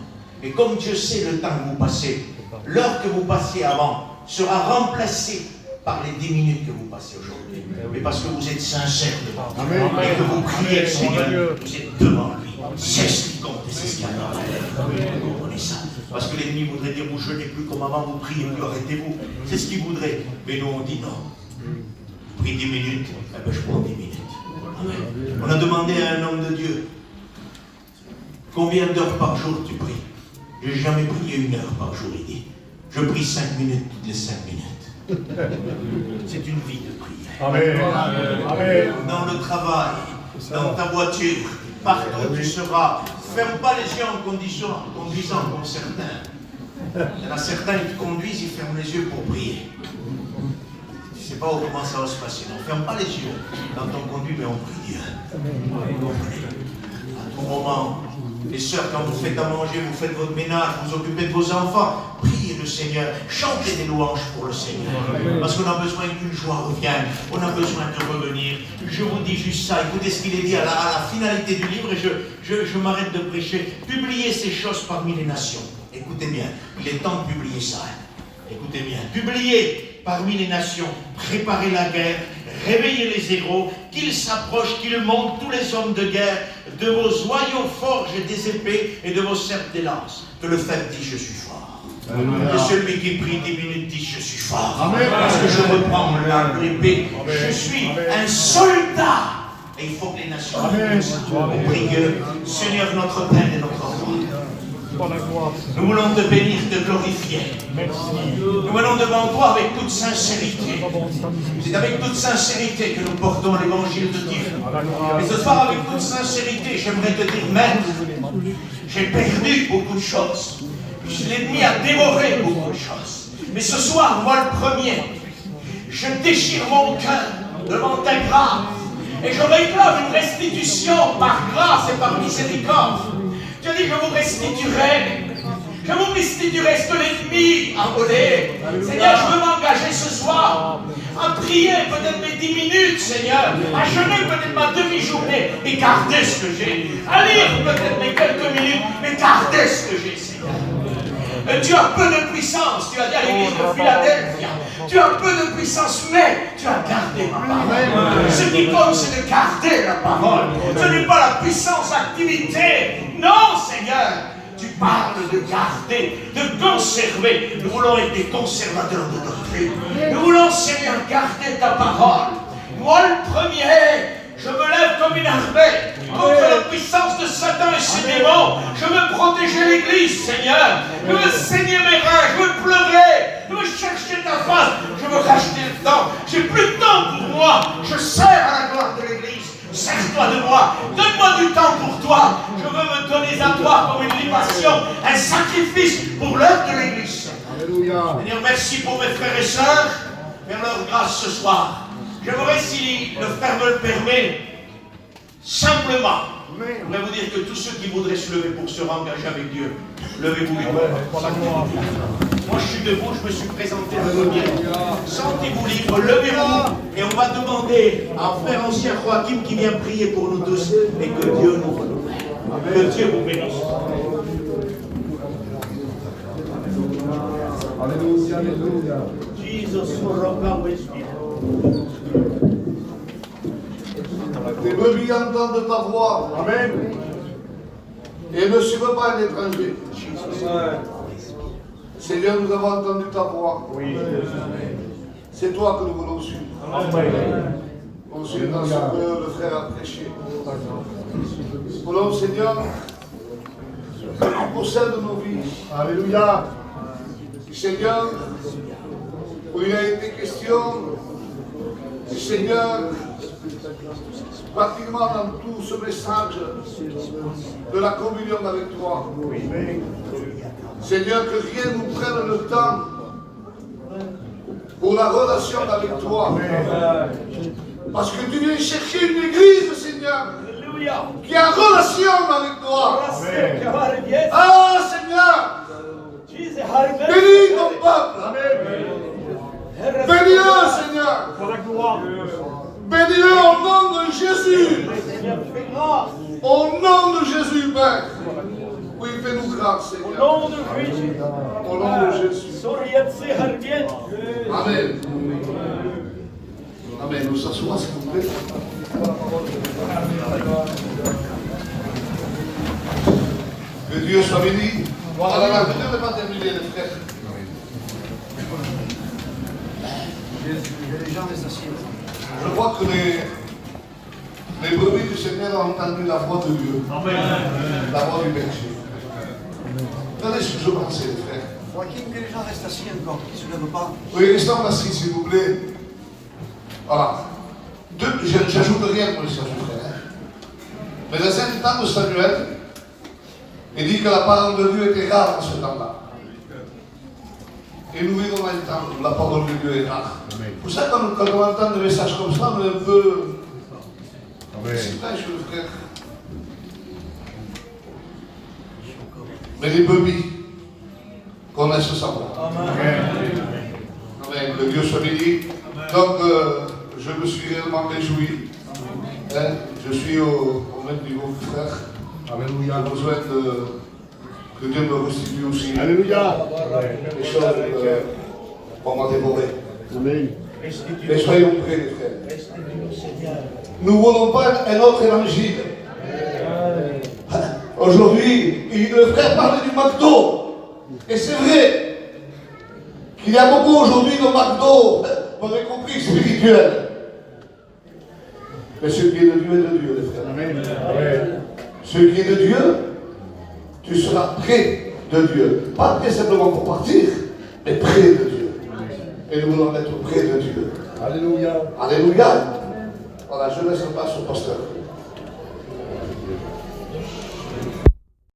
Et comme Dieu sait le temps que vous passez, l'heure que vous passiez avant sera remplacée par les 10 minutes que vous passez aujourd'hui. Mais parce que vous êtes sincère devant Dieu et que vous priez le Seigneur, vous êtes devant lui. C'est ce qui compte et c'est ce qui a dans la valeur. Vous comprenez ça? Parce que l'ennemi voudrait dire vous jeûnez plus comme avant, vous priez plus, arrêtez-vous. C'est ce qu'il voudrait. Mais nous on dit non. Prie 10 minutes, eh ben, je prends 10 minutes. Amen. On a demandé à un homme de Dieu combien d'heures par jour tu pries? Je n'ai jamais prié 1 heure par jour, il dit. Je prie 5 minutes toutes les 5 minutes. C'est une vie de prière. Amen. Amen. Dans le travail, dans ta voiture, partout où tu seras, ferme pas les yeux en conduisant comme certains. Il y en a certains qui conduisent, ils ferment les yeux pour prier. Tu ne sais pas comment ça va se passer. On ne ferme pas les yeux quand on conduit, mais on prie Dieu. Vous comprenez? À tout moment, les sœurs, quand vous faites à manger, vous faites votre ménage, vous occupez de vos enfants, priez le Seigneur, chantez des louanges pour le Seigneur. Parce qu'on a besoin qu'une joie revienne, on a besoin de revenir. Je vous dis juste ça, écoutez ce qu'il est dit à la finalité du livre, et je m'arrête de prêcher. Publiez ces choses parmi les nations. Écoutez bien, il est temps de publier ça. Écoutez bien, publiez parmi les nations, préparez la guerre, réveillez les héros, qu'ils s'approchent, qu'ils montent tous les hommes de guerre, de vos joyaux forges et des épées et de vos serpes des lances. Que le faible dit je suis fort. Que celui qui prie 10 minutes dit je suis fort. Amen. Parce que je reprends l'épée. Je suis un soldat. Et il faut que les nations on prie Dieu, Seigneur notre Père et notre Roi. Nous voulons te bénir, te glorifier. Nous venons devant toi avec toute sincérité. C'est avec toute sincérité que nous portons l'évangile de Dieu. Et ce soir, avec toute sincérité, j'aimerais te dire, Maître, j'ai perdu beaucoup de choses. L'ennemi a dévoré beaucoup de choses. Mais ce soir, moi le premier, je déchire mon cœur devant ta grâce. Et je réclame une restitution par grâce et par miséricorde. Je dis, je vous restituerai. Je vous restituerai ce que l'ennemi a volé. Seigneur, je veux m'engager ce soir à prier peut-être mes 10 minutes, Seigneur, à jeûner peut-être ma demi-journée, mais garder ce que j'ai. À lire peut-être mes quelques minutes, mais garder ce que j'ai, Seigneur. Tu as peu de puissance, tu as dit à l'église de Philadelphie, tu as peu de puissance, mais tu as gardé ma parole. Ce qui compte, c'est de garder la parole. Ce n'est pas la puissance, l'activité. Non, Seigneur, tu parles de garder, de conserver. Nous voulons être des conservateurs de doctrine. Nous voulons, Seigneur, garder ta parole. Moi, le premier, je me lève comme une armée contre la puissance de Satan et ses démons. Je veux protéger l'Église, Seigneur. Je veux saigner mes reins, je veux pleurer, je veux chercher ta face, je veux racheter le temps. J'ai plus de temps pour moi. Je sers à la gloire de l'Église. Sers-toi de moi. Donne-moi du temps pour toi. Je veux me donner à toi comme une libation, un sacrifice pour l'œuvre de l'Église. Seigneur, merci pour mes frères et sœurs. Fais leur grâce ce soir. J'aimerais, si le frère me le permet, simplement, je voudrais vous dire que tous ceux qui voudraient se lever pour se rengager avec Dieu, levez-vous les mains. Moi, je suis debout, je me suis présenté le premier. Sentez-vous libre, levez-vous, et on va demander à un frère ancien Joachim qui vient prier pour nous tous, et que Dieu nous renouvelle. Que Dieu vous bénisse. Alléluia, alléluia. Jesus, Tes brebis entendent ta voix. Amen. Et ne suivent pas un étranger. Seigneur, nous avons entendu ta voix. Oui. C'est toi que nous voulons suivre. Amen. On suit dans ce que le frère a prêché. Nous voulons, Seigneur, que tu possèdes nos vies. Alléluia. Seigneur, où il a été question, Seigneur, pratiquement dans tout ce message de la communion avec toi. Seigneur, que rien nous prenne le temps pour la relation avec toi. Parce que tu viens chercher une église, Seigneur, qui a relation avec toi. Ah, Seigneur, bénis ton peuple. Bénis-le, Seigneur. Pour la gloire. Bénis-le au nom de Jésus. Au nom de Jésus, Père. Oui, fais-nous grâce, Seigneur. Au nom de Jésus. Amen. Amen. Nous s'assoyons, s'il vous plaît. Que Dieu soit béni. Alors, la vidéo n'est pas terminée, les frères. Je crois que les brebis du Seigneur ont entendu la voix de Dieu. La voix du berger. Regardez ce que je pensais, les frères. Joachim, que les gens restent assis encore, qu'ils ne se lèvent pas. Oui, restons assis, s'il vous plaît. Voilà. J'ajoute rien pour les frères. Mais dans un temps de Samuel, il dit que la parole de Dieu était rare en ce temps-là. Et nous vivons un temps où la parole de Dieu est rare. Pour ça, quand on entend des messages comme ça, on est un peu... C'est vrai, je le frère. Mais les brebis connaissent sa voix. Amen. Que Dieu soit béni. Donc, je me suis réellement réjoui. Hein? Je suis au même niveau que frère. Alléluia. J'ai besoin que Dieu me restitue aussi Alléluia. les choses pour m'a dévoré. Amen. Mais soyons prêts, les frères. Nous ne voulons pas un autre évangile. Aujourd'hui, le frère parlait du McDo. Et c'est vrai qu'il y a beaucoup aujourd'hui de McDo, vous avez compris, spirituel. Mais ce qui est de Dieu est de Dieu, les frères. Amen. Ce qui est de Dieu, tu seras près de Dieu. Pas près simplement pour partir, mais près de Dieu. Et nous voulons être près de Dieu. Alléluia. Alléluia. Voilà, je laisse la place au pasteur.